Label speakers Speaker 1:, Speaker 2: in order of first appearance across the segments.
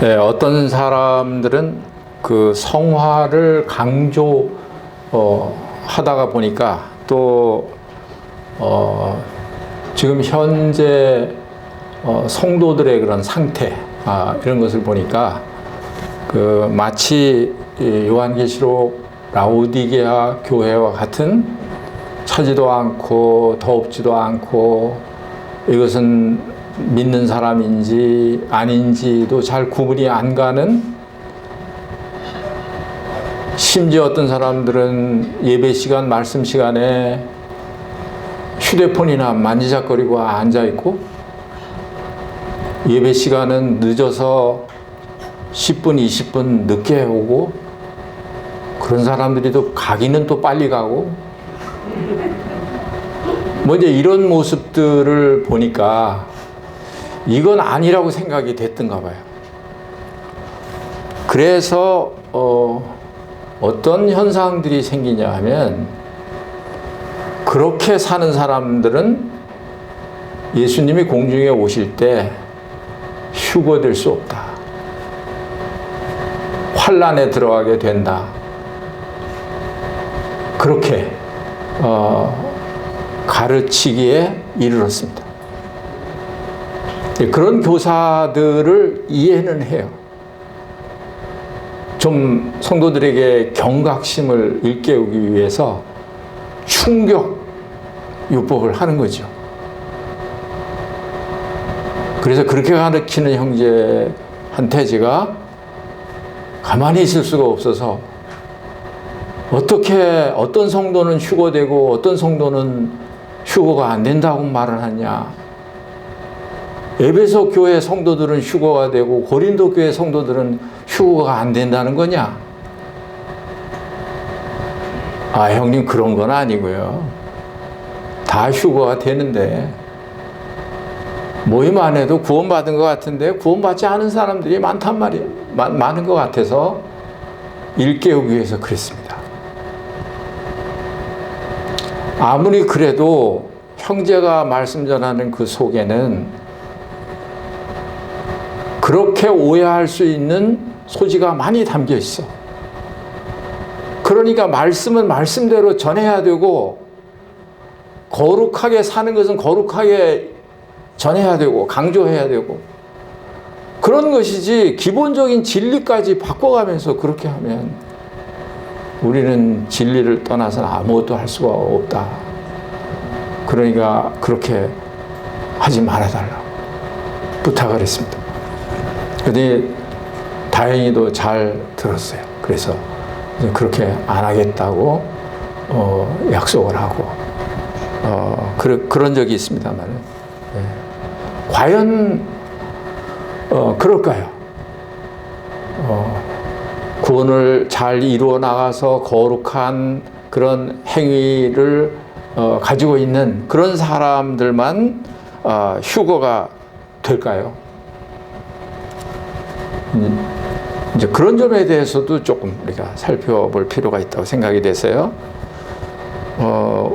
Speaker 1: 네, 어떤 사람들은 그 성화를 강조 하다가 보니까 또 지금 현재 성도들의 그런 상태 이런 것을 보니까 그 마치 요한계시록 라오디게아 교회와 같은 차지도 않고 덥지도 않고 이것은 믿는 사람인지 아닌지도 잘 구분이 안 가는, 심지어 어떤 사람들은 예배 시간, 말씀 시간에 휴대폰이나 만지작거리고 앉아있고, 예배 시간은 늦어서 10분, 20분 늦게 오고, 그런 사람들이 또 가기는 또 빨리 가고, 뭐 이제 이런 모습들을 보니까 이건 아니라고 생각이 됐던가 봐요. 그래서 어떤 현상들이 생기냐 하면, 그렇게 사는 사람들은 예수님이 공중에 오실 때 휴거될 수 없다, 환란에 들어가게 된다, 그렇게 가르치기에 이르렀습니다. 그런 교사들을 이해는 해요. 좀 성도들에게 경각심을 일깨우기 위해서 충격 요법을 하는 거죠. 그래서 그렇게 가르치는 형제한테 제가 가만히 있을 수가 없어서, 어떻게 어떤 성도는 휴거되고 어떤 성도는 휴거가 안 된다고 말을 하냐, 에베소 교회 성도들은 휴거가 되고 고린도 교회 성도들은 휴거가 안 된다는 거냐? 형님, 그런 건 아니고요. 다 휴거가 되는데, 모임 안 해도 구원받은 것 같은데 구원받지 않은 사람들이 많단 말이에요. 많은 것 같아서 일깨우기 위해서 그랬습니다. 아무리 그래도 형제가 말씀 전하는 그 속에는 그렇게 오해할 수 있는 소지가 많이 담겨 있어. 그러니까 말씀은 말씀대로 전해야 되고, 거룩하게 사는 것은 거룩하게 전해야 되고 강조해야 되고, 그런 것이지 기본적인 진리까지 바꿔가면서 그렇게 하면 우리는 진리를 떠나서는 아무것도 할 수가 없다. 그러니까 그렇게 하지 말아달라고 부탁을 했습니다. 그런데 다행히도 잘 들었어요. 그래서 그렇게 안 하겠다고 약속을 하고 그런 적이 있습니다만, 과연 그럴까요? 구원을 잘 이루어 나가서 거룩한 그런 행위를 가지고 있는 그런 사람들만 휴거가 될까요? 이제 그런 점에 대해서도 조금 우리가 살펴볼 필요가 있다고 생각이 돼서요.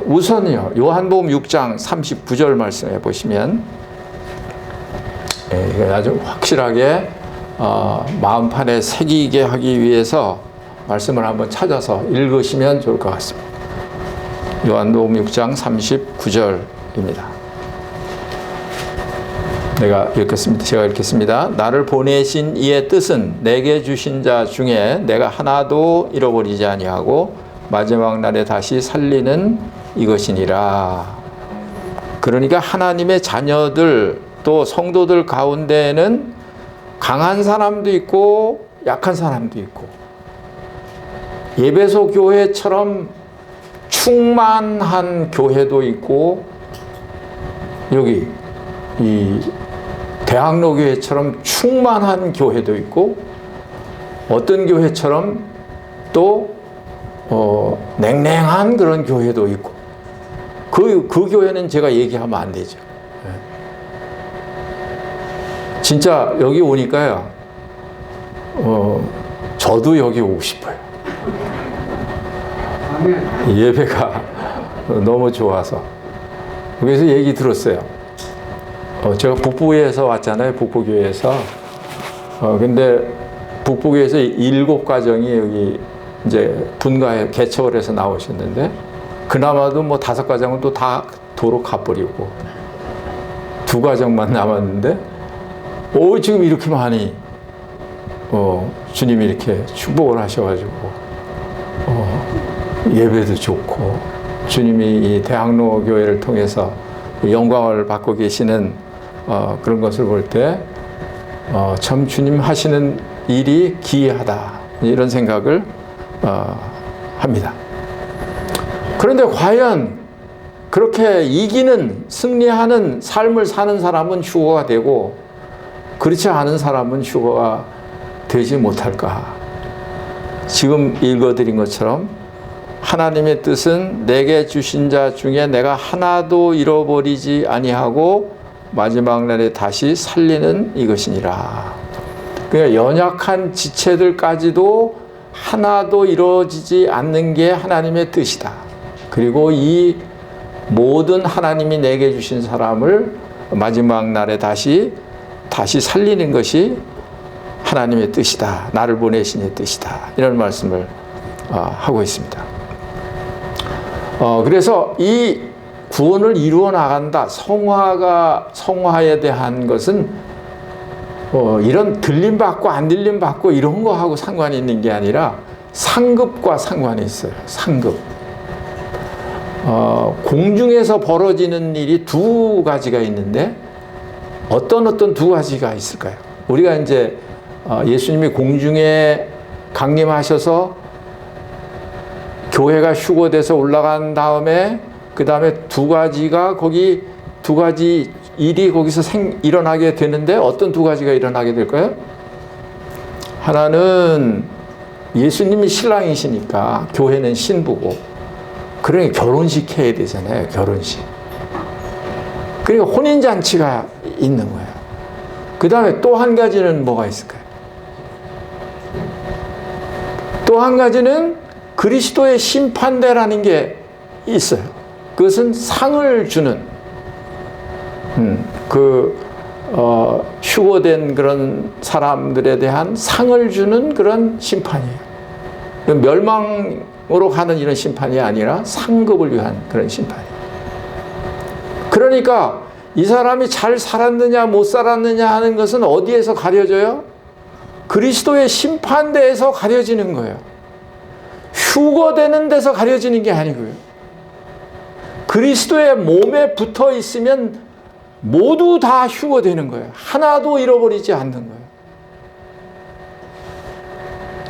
Speaker 1: 우선요, 요한복음 6장 39절 말씀해 보시면, 이거 아주 확실하게 마음판에 새기게 하기 위해서 말씀을 한번 찾아서 읽으시면 좋을 것 같습니다. 요한복음 6장 39절입니다. 제가 읽겠습니다. 나를 보내신 이의 뜻은 내게 주신 자 중에 내가 하나도 잃어버리지 아니하고 마지막 날에 다시 살리는 이것이니라. 그러니까 하나님의 자녀들, 또 성도들 가운데는 강한 사람도 있고 약한 사람도 있고, 에베소 교회처럼 충만한 교회도 있고, 여기 이 대학로 교회처럼 충만한 교회도 있고, 어떤 교회처럼 또 냉랭한 그런 교회도 있고, 그 교회는 제가 얘기하면 안 되죠. 진짜 여기 오니까요, 저도 여기 오고 싶어요. 예배가 너무 좋아서. 그래서 얘기 들었어요. 제가 북부에서 왔잖아요. 북부교회에서. 근데 북북에서 7가정이 여기 이제 분가에 개척을 해서 나오셨는데, 그나마도 뭐 5가정은 또 다 도로 가버리고 2가정만 남았는데, 지금 이렇게 많이 주님이 이렇게 축복을 하셔가지고 예배도 좋고, 주님이 이 대학로 교회를 통해서 영광을 받고 계시는 그런 것을 볼 때 참 주님 하시는 일이 기이하다, 이런 생각을 합니다. 그런데 과연 그렇게 이기는, 승리하는 삶을 사는 사람은 휴거가 되고, 그렇지 않은 사람은 휴거가 되지 못할까? 지금 읽어드린 것처럼 하나님의 뜻은 내게 주신 자 중에 내가 하나도 잃어버리지 아니하고 마지막 날에 다시 살리는 이것이니라. 그러니까 연약한 지체들까지도 하나도 이루어지지 않는 게 하나님의 뜻이다. 그리고 이 모든 하나님이 내게 주신 사람을 마지막 날에 다시 살리는 것이 하나님의 뜻이다. 나를 보내신 의 뜻이다. 이런 말씀을 하고 있습니다. 그래서 이 구원을 이루어 나간다. 성화에 대한 것은 이런 들림받고 안 들림받고 이런 거하고 상관이 있는 게 아니라 상급과 상관이 있어요. 상급. 공중에서 벌어지는 일이 2가지가 있는데 어떤 2가지가 있을까요? 우리가 이제 예수님이 공중에 강림하셔서 교회가 휴거돼서 올라간 다음에 그 다음에 2가지가 거기 2가지 일이 거기서 일어나게 되는데 어떤 2가지가 일어나게 될까요? 하나는 예수님이 신랑이시니까 교회는 신부고, 그러니 결혼식 해야 되잖아요. 결혼식. 그러니까 혼인잔치가 있는 거예요. 그 다음에 또 한 가지는 뭐가 있을까요? 또 한 가지는 그리스도의 심판대라는 게 있어요. 그것은 상을 주는, 휴거된 그런 사람들에 대한 상을 주는 그런 심판이에요. 멸망으로 가는 이런 심판이 아니라 상급을 위한 그런 심판이에요. 그러니까 이 사람이 잘 살았느냐 못 살았느냐 하는 것은 어디에서 가려져요? 그리스도의 심판대에서 가려지는 거예요. 휴거되는 데서 가려지는 게 아니고요. 그리스도의 몸에 붙어 있으면 모두 다 휴거되는 거예요. 하나도 잃어버리지 않는 거예요.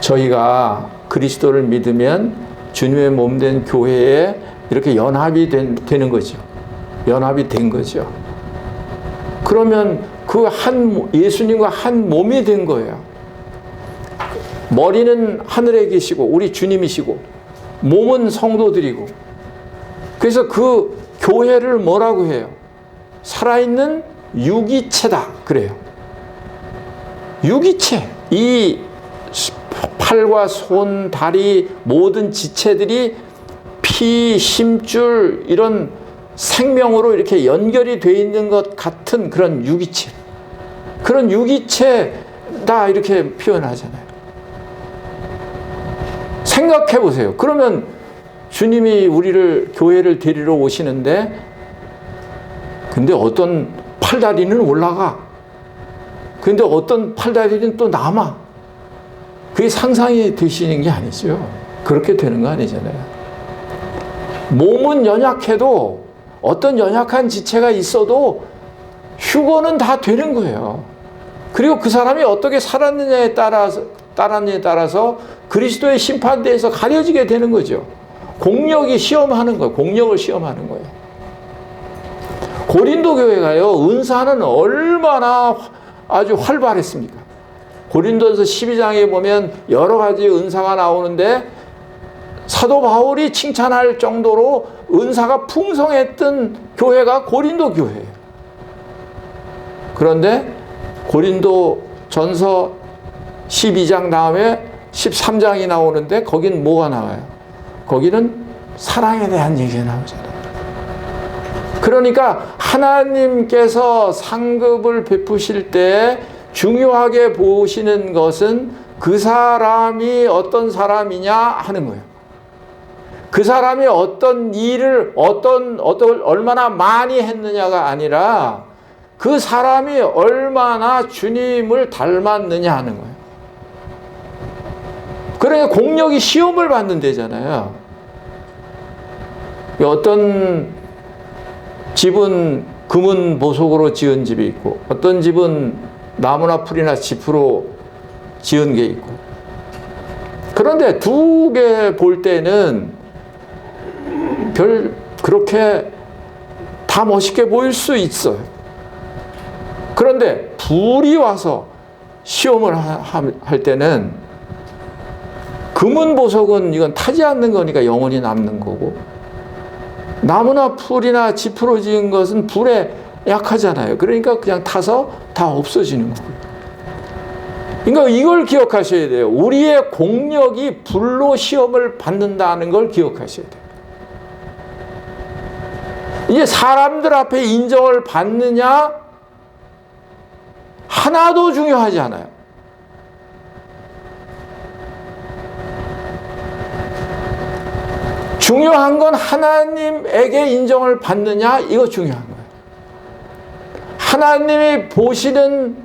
Speaker 1: 저희가 그리스도를 믿으면 주님의 몸 된 교회에 이렇게 연합이 되는 거죠. 연합이 된 거죠. 그러면 예수님과 한 몸이 된 거예요. 머리는 하늘에 계시고 우리 주님이시고 몸은 성도들이고, 그래서 그 교회를 뭐라고 해요? 살아있는 유기체다 그래요. 유기체. 이 팔과 손, 다리 모든 지체들이 피, 심줄 이런 생명으로 이렇게 연결이 되어 있는 것 같은 그런 유기체. 그런 유기체다 이렇게 표현하잖아요. 생각해 보세요. 그러면 주님이 우리를 교회를 데리러 오시는데, 근데 어떤 팔다리는 올라가. 근데 어떤 팔다리는 또 남아. 그게 상상이 되시는 게 아니죠. 그렇게 되는 거 아니잖아요. 몸은 연약해도 어떤 연약한 지체가 있어도 휴거는 다 되는 거예요. 그리고 그 사람이 어떻게 살았느냐에 따라서 그리스도의 심판대에서 가려지게 되는 거죠. 공력이 시험하는 거예요. 공력을 시험하는 거예요. 고린도 교회가요, 은사는 얼마나 아주 활발했습니까? 고린도서 12장에 보면 여러 가지 은사가 나오는데 사도 바울이 칭찬할 정도로 은사가 풍성했던 교회가 고린도 교회예요. 그런데 고린도 전서 12장 다음에 13장이 나오는데 거긴 뭐가 나와요? 거기는 사랑에 대한 얘기가 나오잖아요. 그러니까 하나님께서 상급을 베푸실 때 중요하게 보시는 것은 그 사람이 어떤 사람이냐 하는 거예요. 그 사람이 어떤 일을 얼마나 많이 했느냐가 아니라 그 사람이 얼마나 주님을 닮았느냐 하는 거예요. 그러니까 공력이 시험을 받는 데잖아요. 어떤 집은 금은 보석으로 지은 집이 있고 어떤 집은 나무나 풀이나 짚으로 지은 게 있고, 그런데 두 개 볼 때는 그렇게 다 멋있게 보일 수 있어요. 그런데 불이 와서 시험을 할 때는 금은 보석은 이건 타지 않는 거니까 영원히 남는 거고, 나무나 풀이나 짚으로 지은 것은 불에 약하잖아요. 그러니까 그냥 타서 다 없어지는 거예요. 그러니까 이걸 기억하셔야 돼요. 우리의 공력이 불로 시험을 받는다는 걸 기억하셔야 돼요. 이제 사람들 앞에 인정을 받느냐 하나도 중요하지 않아요. 중요한 건 하나님에게 인정을 받느냐, 이거 중요한 거예요. 하나님이 보시는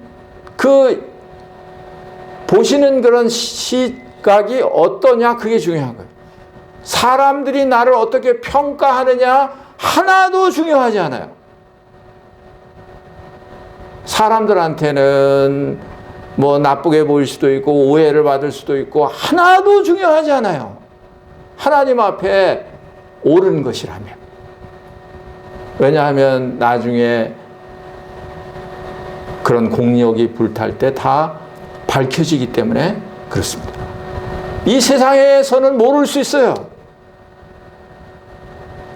Speaker 1: 그런 시각이 어떠냐, 그게 중요한 거예요. 사람들이 나를 어떻게 평가하느냐 하나도 중요하지 않아요. 사람들한테는 뭐 나쁘게 보일 수도 있고 오해를 받을 수도 있고 하나도 중요하지 않아요. 하나님 앞에 옳은 것이라면. 왜냐하면 나중에 그런 공력이 불탈 때 다 밝혀지기 때문에 그렇습니다. 이 세상에서는 모를 수 있어요.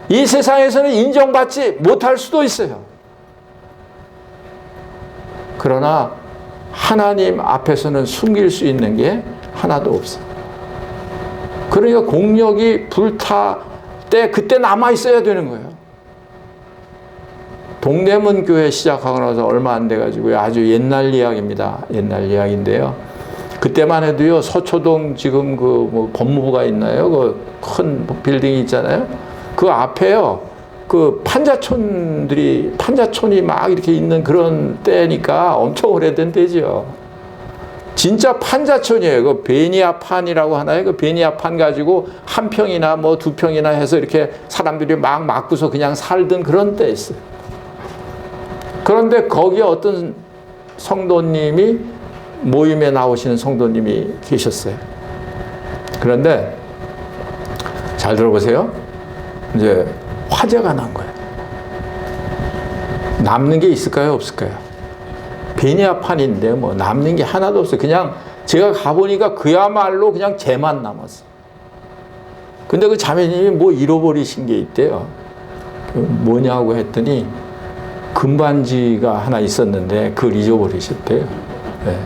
Speaker 1: 이 세상에서는 인정받지 못할 수도 있어요. 그러나 하나님 앞에서는 숨길 수 있는 게 하나도 없어요. 그러니까 공력이 불타 때 그때 남아 있어야 되는 거예요. 동대문 교회 시작하고 나서 얼마 안 돼가지고요. 아주 옛날 이야기입니다. 옛날 이야기인데요. 그때만 해도요, 서초동 지금 뭐 법무부가 있나요? 그 큰 빌딩이 있잖아요. 그 앞에요, 그 판자촌이 막 이렇게 있는 그런 때니까 엄청 오래된 때죠. 진짜 판자촌이에요. 그 베니아판이라고 하나요? 그 베니아판 가지고 한 평이나 뭐 두 평이나 해서 이렇게 사람들이 막 막고서 그냥 살던 그런 때였어요. 그런데 거기에 어떤 성도님이, 모임에 나오시는 성도님이 계셨어요. 그런데 잘 들어보세요. 이제 화재가 난 거예요. 남는 게 있을까요? 없을까요? 베니아판인데 뭐 남는 게 하나도 없어요. 그냥 제가 가보니까 그야말로 그냥 재만 남았어요. 근데 그 자매님이 뭐 잃어버리신 게 있대요. 뭐냐고 했더니 금반지가 하나 있었는데 그걸 잊어버리셨대요. 네.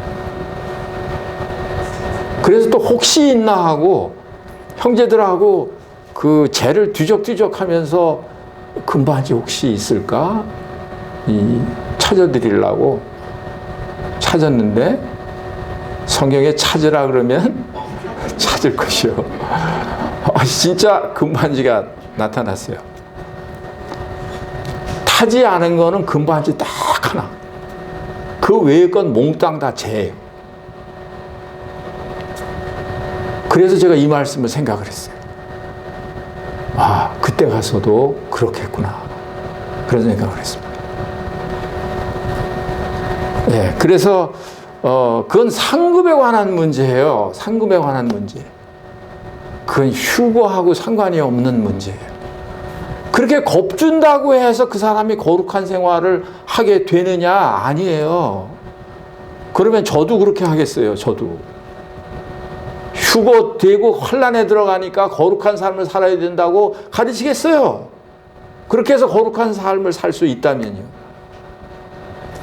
Speaker 1: 그래서 또 혹시 있나 하고 형제들하고 그 재를 뒤적뒤적 하면서 금반지 혹시 있을까? 찾아드리려고 찾았는데 성경에 찾으라 그러면 찾을 것이요. 진짜 금반지가 나타났어요. 타지 않은 거는 금반지 딱 하나. 그 외의 건 몽땅 다 재예요. 그래서 제가 이 말씀을 생각을 했어요. 아, 그때 가서도 그렇게 했구나. 그런 생각을 했습니다. 예, 그래서 그건 상급에 관한 문제예요. 상급에 관한 문제. 그건 휴거하고 상관이 없는 문제예요. 그렇게 겁준다고 해서 그 사람이 거룩한 생활을 하게 되느냐? 아니에요. 그러면 저도 그렇게 하겠어요. 저도. 휴거되고 환란에 들어가니까 거룩한 삶을 살아야 된다고 가르치겠어요. 그렇게 해서 거룩한 삶을 살 수 있다면요.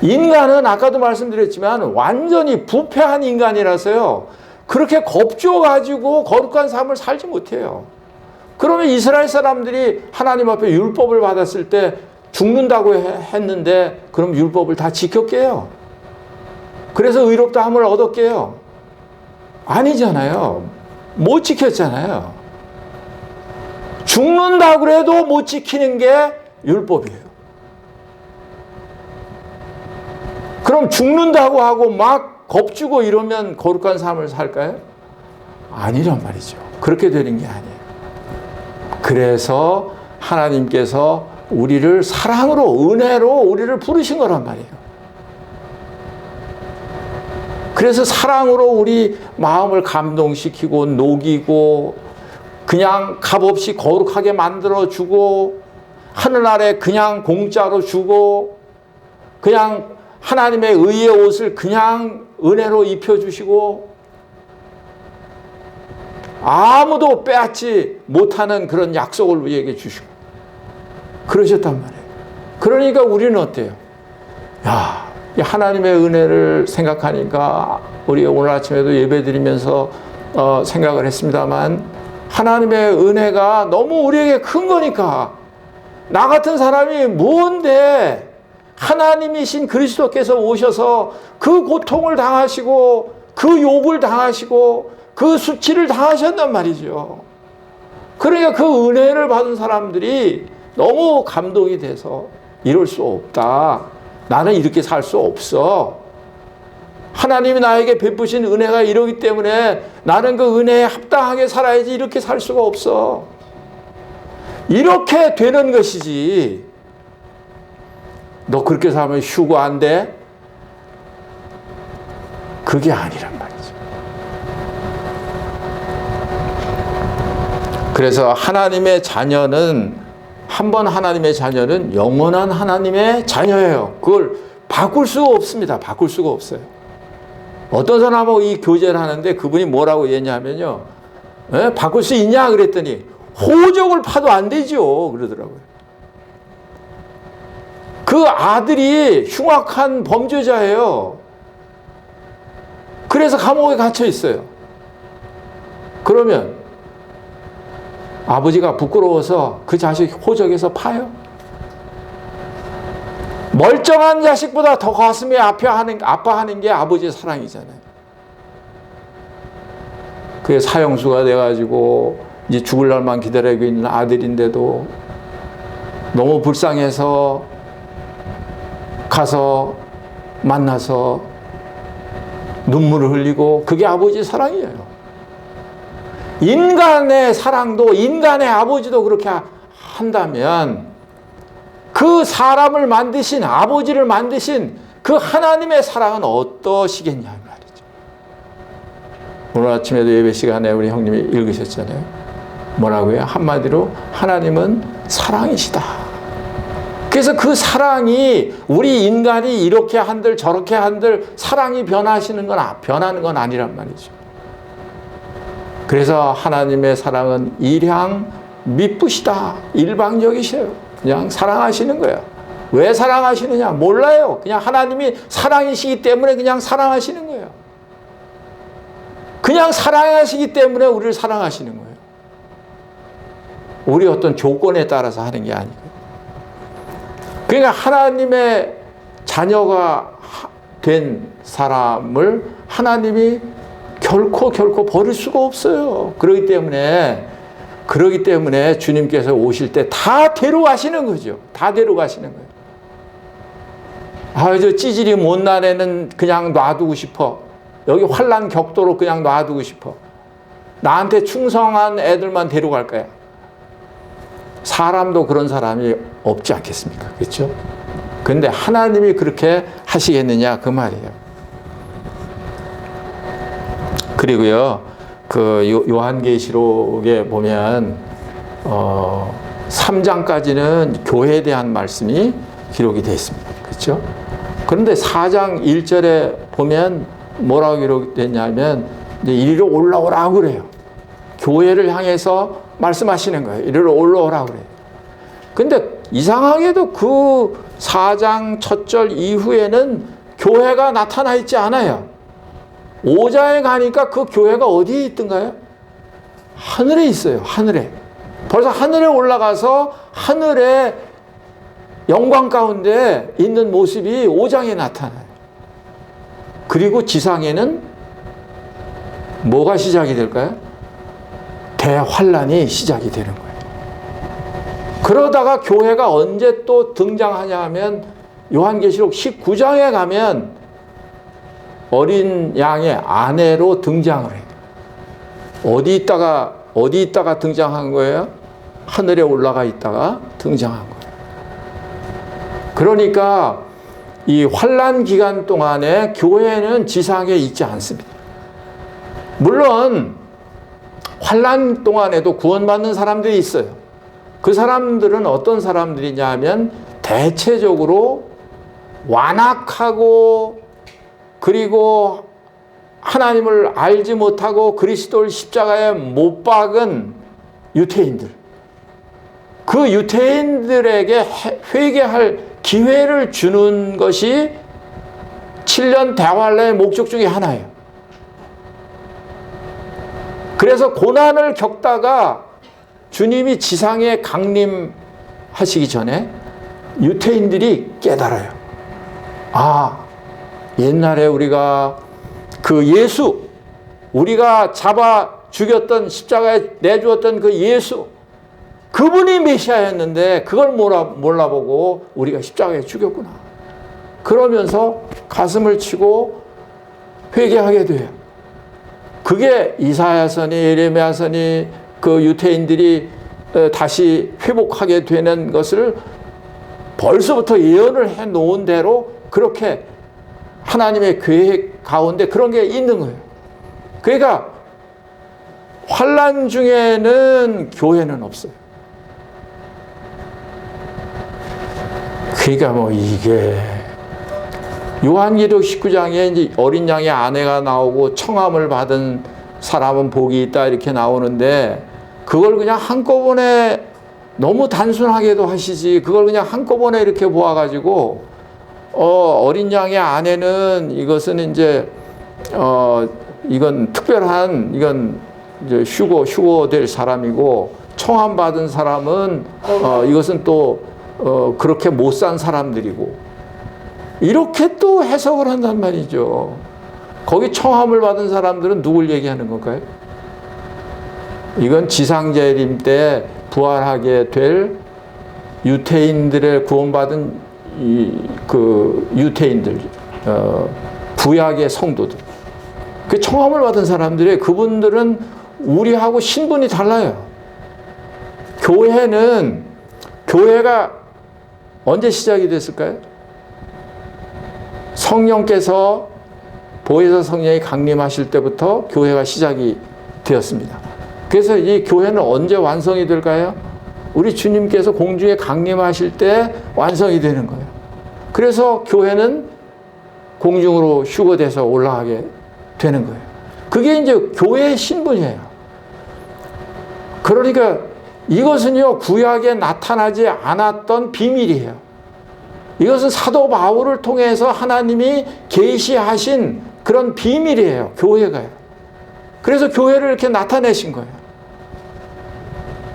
Speaker 1: 인간은 아까도 말씀드렸지만 완전히 부패한 인간이라서요. 그렇게 겁줘가지고 거룩한 삶을 살지 못해요. 그러면 이스라엘 사람들이 하나님 앞에 율법을 받았을 때 죽는다고 했는데 그럼 율법을 다 지켰게요? 그래서 의롭다함을 얻었게요? 아니잖아요. 못 지켰잖아요. 죽는다 그래도 못 지키는 게 율법이에요. 그럼 죽는다고 하고 막 겁주고 이러면 거룩한 삶을 살까요? 아니란 말이죠. 그렇게 되는 게 아니에요. 그래서 하나님께서 우리를 사랑으로, 은혜로 우리를 부르신 거란 말이에요. 그래서 사랑으로 우리 마음을 감동시키고 녹이고 그냥 값없이 거룩하게 만들어주고 하늘 아래 그냥 공짜로 주고 그냥 하나님의 의의 옷을 그냥 은혜로 입혀주시고 아무도 빼앗지 못하는 그런 약속을 우리에게 주시고 그러셨단 말이에요. 그러니까 우리는 어때요? 야, 하나님의 은혜를 생각하니까 우리 오늘 아침에도 예배드리면서 생각을 했습니다만 하나님의 은혜가 너무 우리에게 큰 거니까 나 같은 사람이 뭔데 하나님이신 그리스도께서 오셔서 그 고통을 당하시고 그 욕을 당하시고 그 수치를 당하셨단 말이죠. 그러니까 그 은혜를 받은 사람들이 너무 감동이 돼서 이럴 수 없다. 나는 이렇게 살 수 없어. 하나님이 나에게 베푸신 은혜가 이러기 때문에 나는 그 은혜에 합당하게 살아야지 이렇게 살 수가 없어. 이렇게 되는 것이지. 너 그렇게 살면 휴고 안 돼? 그게 아니란 말이죠. 그래서 하나님의 자녀는 한번 하나님의 자녀는 영원한 하나님의 자녀예요. 그걸 바꿀 수가 없습니다. 바꿀 수가 없어요. 어떤 사람하고 이 교제를 하는데 그분이 뭐라고 얘기하면요. 바꿀 수 있냐 그랬더니 호적을 파도 안 되죠. 그러더라고요. 그 아들이 흉악한 범죄자예요. 그래서 감옥에 갇혀 있어요. 그러면 아버지가 부끄러워서 그 자식 호적에서 파요? 멀쩡한 자식보다 더 가슴에 아파하는 게 아버지의 사랑이잖아요. 그게 사형수가 돼가지고 이제 죽을 날만 기다리고 있는 아들인데도 너무 불쌍해서 가서 만나서 눈물을 흘리고 그게 아버지의 사랑이에요. 인간의 사랑도 인간의 아버지도 그렇게 한다면 그 사람을 만드신 아버지를 만드신 그 하나님의 사랑은 어떠시겠냐 말이죠. 오늘 아침에도 예배 시간에 우리 형님이 읽으셨잖아요. 뭐라고요? 한마디로 하나님은 사랑이시다. 그래서 그 사랑이 우리 인간이 이렇게 한들 저렇게 한들 사랑이 변하는 건 아니란 말이죠. 그래서 하나님의 사랑은 일향 미쁘시다. 일방적이셔요. 그냥 사랑하시는 거예요. 왜 사랑하시느냐? 몰라요. 그냥 하나님이 사랑이시기 때문에 그냥 사랑하시는 거예요. 그냥 사랑하시기 때문에 우리를 사랑하시는 거예요. 우리 어떤 조건에 따라서 하는 게 아니고. 그러니까 하나님의 자녀가 된 사람을 하나님이 결코 버릴 수가 없어요. 그렇기 때문에 주님께서 오실 때 다 데려가시는 거죠. 다 데려가시는 거예요. 아, 저 찌질이 못난 애는 그냥 놔두고 싶어. 여기 환난 격도로 그냥 놔두고 싶어. 나한테 충성한 애들만 데려갈 거야. 사람도 그런 사람이 없지 않겠습니까? 그렇죠? 근데 하나님이 그렇게 하시겠느냐 그 말이에요. 그리고요, 그 요한계시록에 보면 3장까지는 교회에 대한 말씀이 기록이 되어 있습니다. 그렇죠? 그런데 4장 1절에 보면 뭐라고 기록됐냐면 이리로 올라오라고 그래요. 교회를 향해서 말씀하시는 거예요. 이리로 올라오라고 그래요. 근데 이상하게도 그 4장 첫 절 이후에는 교회가 나타나 있지 않아요. 5장에 가니까 그 교회가 어디에 있던가요? 하늘에 있어요. 하늘에. 벌써 하늘에 올라가서 하늘의 영광 가운데 있는 모습이 5장에 나타나요. 그리고 지상에는 뭐가 시작이 될까요? 대환란이 시작이 되는 거예요. 그러다가 교회가 언제 또 등장하냐 하면 요한계시록 19장에 가면 어린 양의 아내로 등장을 해요. 어디 있다가 등장한 거예요? 하늘에 올라가 있다가 등장한 거예요. 그러니까 이 환란 기간 동안에 교회는 지상에 있지 않습니다. 물론 환란 동안에도 구원받는 사람들이 있어요. 그 사람들은 어떤 사람들이냐 하면 대체적으로 완악하고 그리고 하나님을 알지 못하고 그리스도를 십자가에 못 박은 유태인들, 그 유태인들에게 회개할 기회를 주는 것이 7년 대환란의 목적 중에 하나예요. 그래서 고난을 겪다가 주님이 지상에 강림하시기 전에 유태인들이 깨달아요. 아, 옛날에 우리가 그 예수, 우리가 잡아 죽였던 십자가에 내주었던 그 예수, 그분이 메시아였는데 그걸 몰라보고 우리가 십자가에 죽였구나. 그러면서 가슴을 치고 회개하게 돼요. 그게 이사야서니 예레미야서니 그 유태인들이 다시 회복하게 되는 것을 벌써부터 예언을 해 놓은 대로 그렇게 하나님의 계획 가운데 그런 게 있는 거예요. 그러니까 환난 중에는 교회는 없어요. 그러니까 뭐 이게 요한계시록 19장에 이제 어린 양의 아내가 나오고 청함을 받은 사람은 복이 있다 이렇게 나오는데 그걸 그냥 한꺼번에 너무 단순하게도 하시지 그걸 그냥 한꺼번에 이렇게 보아가지고 어린 양의 아내는 이것은 이제 이건 특별한 이건 이제 휴고될 사람이고 청함 받은 사람은 이것은 또 그렇게 못 산 사람들이고 이렇게 또 해석을 한단 말이죠. 거기 청함을 받은 사람들은 누굴 얘기하는 건가요? 이건 지상재림 때 부활하게 될 유태인들의 구원받은 그 유태인들, 구약의 성도들. 그 청함을 받은 사람들이 그분들은 우리하고 신분이 달라요. 교회가 언제 시작이 됐을까요? 성령께서 보혜사 성령이 강림하실 때부터 교회가 시작이 되었습니다. 그래서 이 교회는 언제 완성이 될까요? 우리 주님께서 공중에 강림하실 때 완성이 되는 거예요. 그래서 교회는 공중으로 휴거돼서 올라가게 되는 거예요. 그게 이제 교회의 신분이에요. 그러니까 이것은요, 구약에 나타나지 않았던 비밀이에요. 이것은 사도 바울을 통해서 하나님이 계시하신 그런 비밀이에요. 교회가요. 그래서 교회를 이렇게 나타내신 거예요.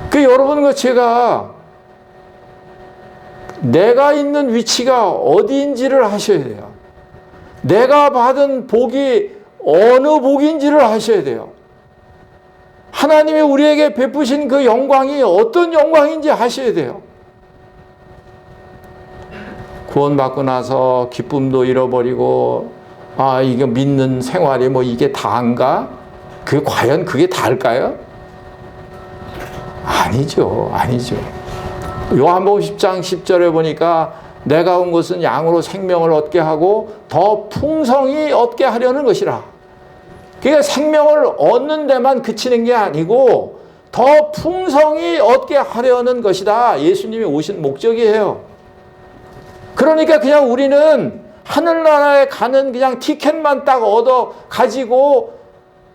Speaker 1: 그 여러분과 제가 내가 있는 위치가 어디인지를 아셔야 돼요. 내가 받은 복이 어느 복인지를 아셔야 돼요. 하나님이 우리에게 베푸신 그 영광이 어떤 영광인지 아셔야 돼요. 구원받고 나서 기쁨도 잃어버리고 이게 믿는 생활이 뭐 이게 다인가? 과연 그게 다일까요? 아니죠. 요한복음 10장 10절에 보니까 내가 온 것은 양으로 생명을 얻게 하고 더 풍성히 얻게 하려는 것이라. 그러니까 생명을 얻는 데만 그치는 게 아니고 더 풍성히 얻게 하려는 것이다. 예수님이 오신 목적이에요. 그러니까 그냥 우리는 하늘나라에 가는 그냥 티켓만 딱 얻어 가지고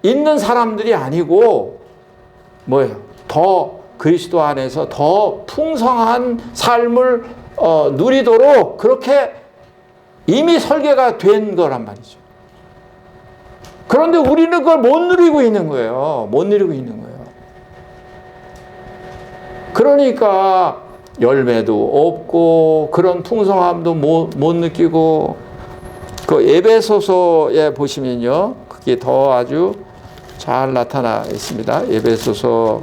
Speaker 1: 있는 사람들이 아니고 뭐예요? 더 그리스도 안에서 더 풍성한 삶을 누리도록 그렇게 이미 설계가 된 거란 말이죠. 그런데 우리는 그걸 못 누리고 있는 거예요. 그러니까 열매도 없고 그런 풍성함도 못 느끼고 그 에베소서에 보시면요, 그게 더 아주 잘 나타나 있습니다. 에베소서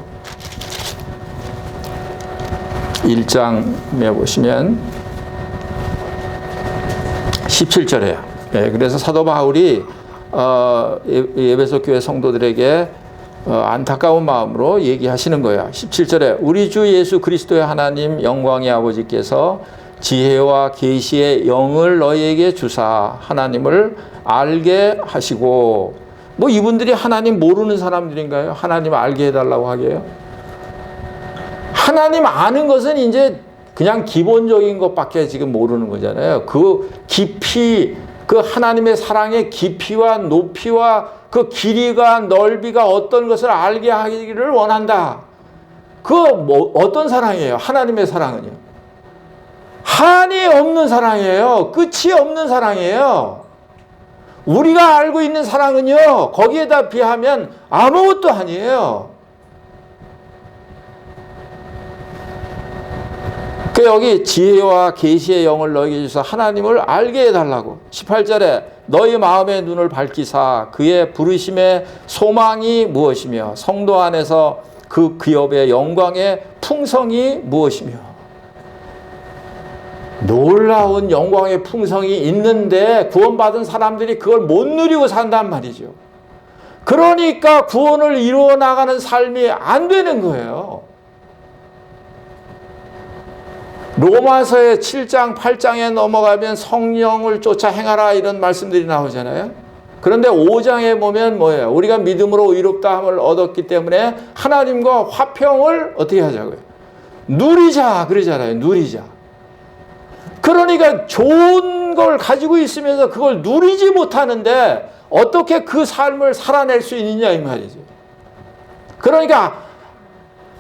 Speaker 1: 1장에 보시면 17절에요. 예, 그래서 사도 바울이 에베소 교회 성도들에게 안타까운 마음으로 얘기하시는 거예요. 17절에 우리 주 예수 그리스도의 하나님 영광의 아버지께서 지혜와 계시의 영을 너희에게 주사 하나님을 알게 하시고, 뭐 이분들이 하나님 모르는 사람들인가요? 하나님 알게 해달라고 하게요? 하나님 아는 것은 이제 그냥 기본적인 것밖에 지금 모르는 거잖아요. 그 깊이, 그 하나님의 사랑의 깊이와 높이와 그 길이가 넓이가 어떤 것을 알게 하기를 원한다. 그 뭐 어떤 사랑이에요? 하나님의 사랑은요. 한이 없는 사랑이에요. 끝이 없는 사랑이에요. 우리가 알고 있는 사랑은요, 거기에다 비하면 아무것도 아니에요. 그 여기 지혜와 계시의 영을 너희에게 주사 하나님을 알게 해달라고. 18절에 너희 마음의 눈을 밝히사 그의 부르심의 소망이 무엇이며 성도 안에서 그 기업의 영광의 풍성이 무엇이며. 놀라운 영광의 풍성이 있는데 구원받은 사람들이 그걸 못 누리고 산단 말이죠. 그러니까 구원을 이루어 나가는 삶이 안 되는 거예요. 로마서의 7장, 8장에 넘어가면 성령을 쫓아 행하라 이런 말씀들이 나오잖아요. 그런데 5장에 보면 뭐예요? 우리가 믿음으로 의롭다함을 얻었기 때문에 하나님과 화평을 어떻게 하자고요? 누리자 그러잖아요. 누리자. 그러니까 좋은 걸 가지고 있으면서 그걸 누리지 못하는데 어떻게 그 삶을 살아낼 수 있느냐 이 말이죠. 그러니까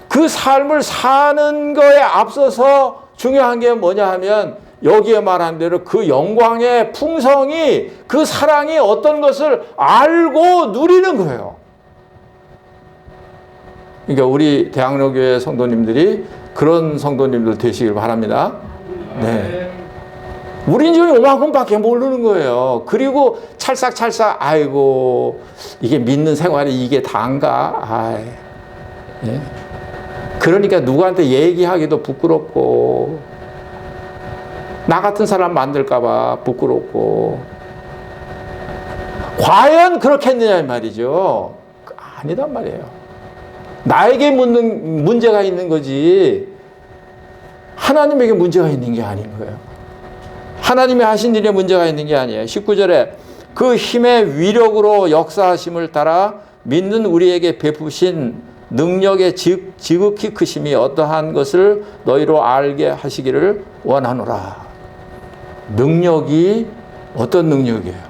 Speaker 1: 그 삶을 사는 거에 앞서서 중요한 게 뭐냐 하면 여기에 말한 대로 그 영광의 풍성이, 그 사랑이 어떤 것을 알고 누리는 거예요. 그러니까 우리 대학로교회 성도님들이 그런 성도님들 되시길 바랍니다. 네. 우린 지금 요만큼밖에 모르는 거예요. 그리고 찰싹찰싹 아이고 이게 믿는 생활이 이게 다인가? 아이. 예. 그러니까 누구한테 얘기하기도 부끄럽고 나 같은 사람 만들까 봐 부끄럽고 과연 그렇겠느냐 이 말이죠. 아니단 말이에요. 나에게 문제가 있는 거지 하나님에게 문제가 있는 게 아닌 거예요. 하나님이 하신 일에 문제가 있는 게 아니에요. 19절에 그 힘의 위력으로 역사하심을 따라 믿는 우리에게 베푸신 능력의 지극히 크심이 어떠한 것을 너희로 알게 하시기를 원하노라. 능력이 어떤 능력이에요?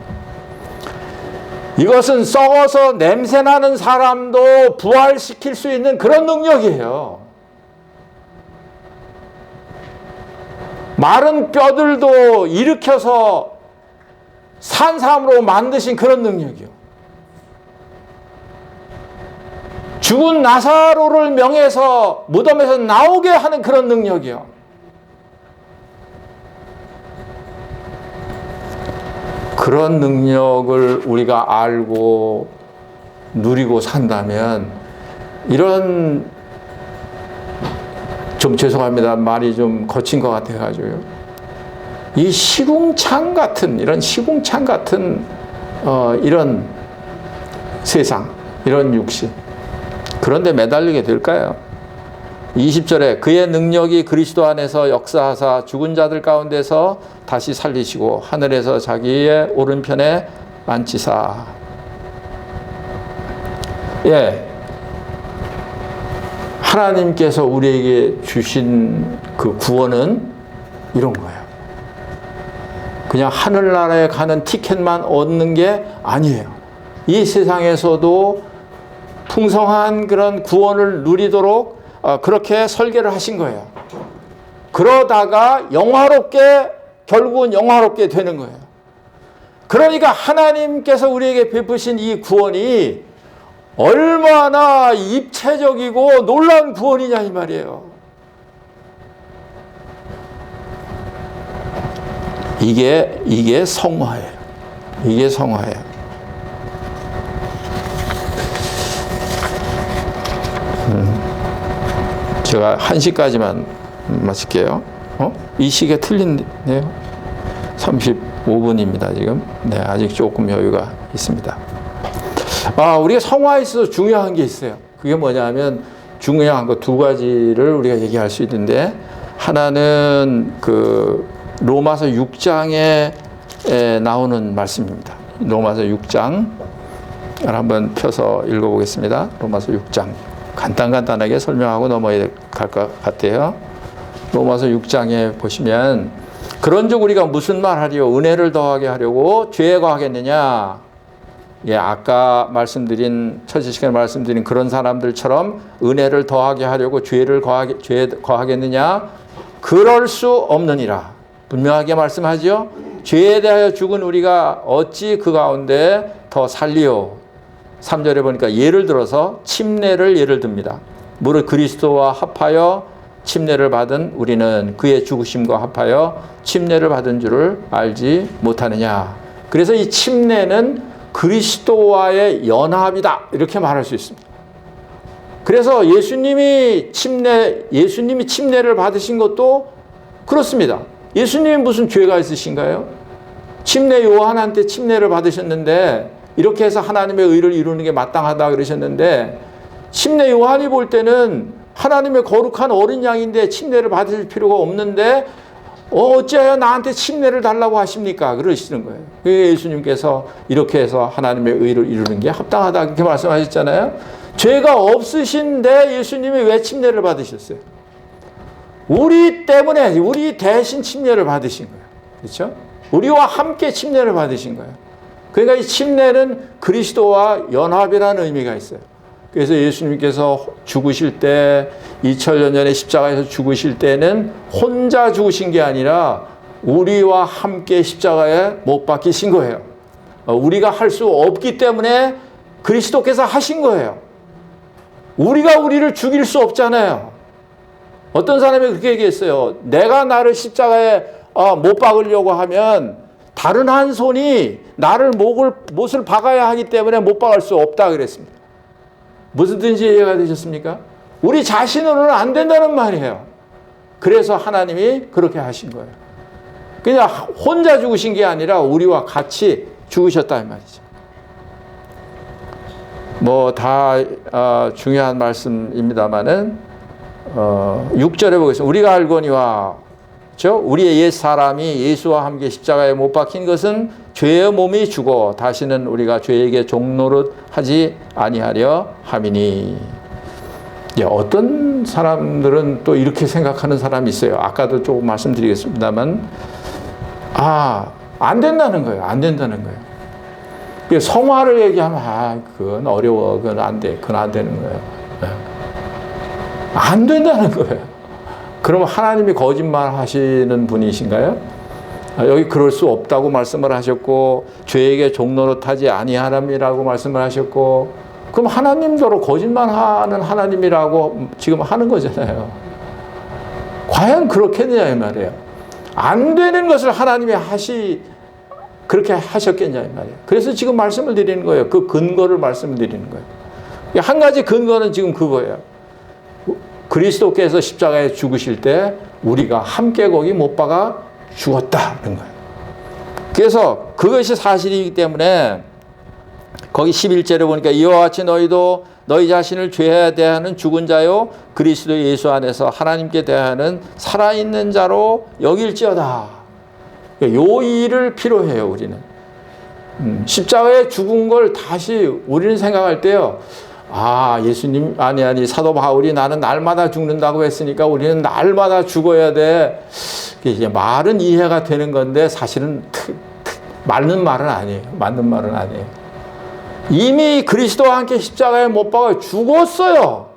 Speaker 1: 이것은 썩어서 냄새나는 사람도 부활시킬 수 있는 그런 능력이에요. 마른 뼈들도 일으켜서 산 사람으로 만드신 그런 능력이요. 죽은 나사로를 명해서 무덤에서 나오게 하는 그런 능력이요. 그런 능력을 우리가 알고 누리고 산다면 이런 좀 죄송합니다. 말이 좀 거친 것 같아가지고요. 이 시궁창 같은 이런 시궁창 같은 이런 세상, 이런 육신 그런데 매달리게 될까요? 20절에 그의 능력이 그리스도 안에서 역사하사 죽은 자들 가운데서 다시 살리시고 하늘에서 자기의 오른편에 앉히사. 예. 하나님께서 우리에게 주신 그 구원은 이런 거예요. 그냥 하늘나라에 가는 티켓만 얻는 게 아니에요. 이 세상에서도 풍성한 그런 구원을 누리도록 그렇게 설계를 하신 거예요. 그러다가 영화롭게 결국은 영화롭게 되는 거예요. 그러니까 하나님께서 우리에게 베푸신 이 구원이 얼마나 입체적이고 놀라운 구원이냐 이 말이에요. 이게 성화예요. 이게 성화예요. 제가 1시까지만 마칠게요. 이 시계 틀린데요. 35분입니다, 지금. 네, 아직 조금 여유가 있습니다. 우리가 성화에 있어서 중요한 게 있어요. 그게 뭐냐면, 중요한 거 두 가지를 우리가 얘기할 수 있는데, 하나는 로마서 6장에 나오는 말씀입니다. 로마서 6장. 한번 펴서 읽어보겠습니다. 로마서 6장. 간단하게 설명하고 넘어야 갈 것 같아요. 로마서 6장에 보시면, 그런즉 우리가 무슨 말 하리요? 은혜를 더하게 하려고 죄에 거하겠느냐? 예, 아까 첫 시간에 말씀드린 그런 사람들처럼 은혜를 더하게 하려고 죄에 거하겠느냐? 그럴 수 없느니라. 분명하게 말씀하죠. 죄에 대하여 죽은 우리가 어찌 그 가운데 더 살리요? 3절에 보니까 예를 들어서 침례를 예를 듭니다. 무릇 그리스도와 합하여 침례를 받은 우리는 그의 죽으심과 합하여 침례를 받은 줄을 알지 못하느냐. 그래서 이 침례는 그리스도와의 연합이다, 이렇게 말할 수 있습니다. 그래서 예수님이 침례를 받으신 것도 그렇습니다. 예수님이 무슨 죄가 있으신가요? 침례 요한한테 침례를 받으셨는데 이렇게 해서 하나님의 의를 이루는 게 마땅하다 그러셨는데, 침례 요한이 볼 때는 하나님의 거룩한 어린 양인데 침례를 받을 필요가 없는데 어찌하여 나한테 침례를 달라고 하십니까? 그러시는 거예요. 예수님께서 이렇게 해서 하나님의 의를 이루는 게 합당하다, 그렇게 말씀하셨잖아요. 죄가 없으신데 예수님이 왜 침례를 받으셨어요? 우리 때문에, 우리 대신 침례를 받으신 거예요. 그렇죠? 우리와 함께 침례를 받으신 거예요. 그러니까 이 침례는 그리스도와 연합이라는 의미가 있어요. 그래서 예수님께서 죽으실 때, 2000년 전에 십자가에서 죽으실 때는 혼자 죽으신 게 아니라 우리와 함께 십자가에 못 박히신 거예요. 우리가 할 수 없기 때문에 그리스도께서 하신 거예요. 우리가 우리를 죽일 수 없잖아요. 어떤 사람이 그렇게 얘기했어요. 내가 나를 십자가에 못 박으려고 하면 다른 한 손이 나를 못을 박아야 하기 때문에 못 박을 수 없다 그랬습니다. 무슨 뜻이 이해가 되셨습니까? 우리 자신으로는 안 된다는 말이에요. 그래서 하나님이 그렇게 하신 거예요. 그냥 혼자 죽으신 게 아니라 우리와 같이 죽으셨다 이 말이죠. 다 중요한 말씀입니다만은 6절에 보겠습니다. 우리가 알거니와, 우리의 옛 사람이 예수와 함께 십자가에 못 박힌 것은 죄의 몸이 죽어 다시는 우리가 죄에게 종노릇 하지 아니하려 함이니. 어떤 사람들은 또 이렇게 생각하는 사람이 있어요. 아까도 조금 말씀드리겠습니다만, 안 된다는 거예요. 안 된다는 거예요. 성화를 얘기하면, 그건 어려워. 그건 안 돼. 그건 안 되는 거예요. 안 된다는 거예요. 그럼 하나님이 거짓말 하시는 분이신가요? 여기 그럴 수 없다고 말씀을 하셨고, 죄에게 종노릇하지 아니하람이라고 말씀을 하셨고, 그럼 하나님대로 거짓말하는 하나님이라고 지금 하는 거잖아요. 과연 그렇겠냐 이 말이에요. 안 되는 것을 하나님이 그렇게 하셨겠냐 이 말이에요. 그래서 지금 말씀을 드리는 거예요. 그 근거를 말씀을 드리는 거예요. 한 가지 근거는 지금 그거예요. 그리스도께서 십자가에 죽으실 때 우리가 함께 거기 못 박아 죽었다는 거예요. 그래서 그것이 사실이기 때문에 거기 11절에 보니까 이와 같이 너희도 너희 자신을 죄에 대하는 죽은 자요 그리스도 예수 안에서 하나님께 대하는 살아있는 자로 여길지어다. 요 일을 필요해요. 우리는 십자가에 죽은 걸 다시 우리는 생각할 때요, 예수님 아니 사도 바울이 나는 날마다 죽는다고 했으니까 우리는 날마다 죽어야 돼. 이게 말은 이해가 되는 건데 사실은 맞는 말은 아니에요. 맞는 말은 아니에요. 이미 그리스도와 함께 십자가에 못 박아 죽었어요.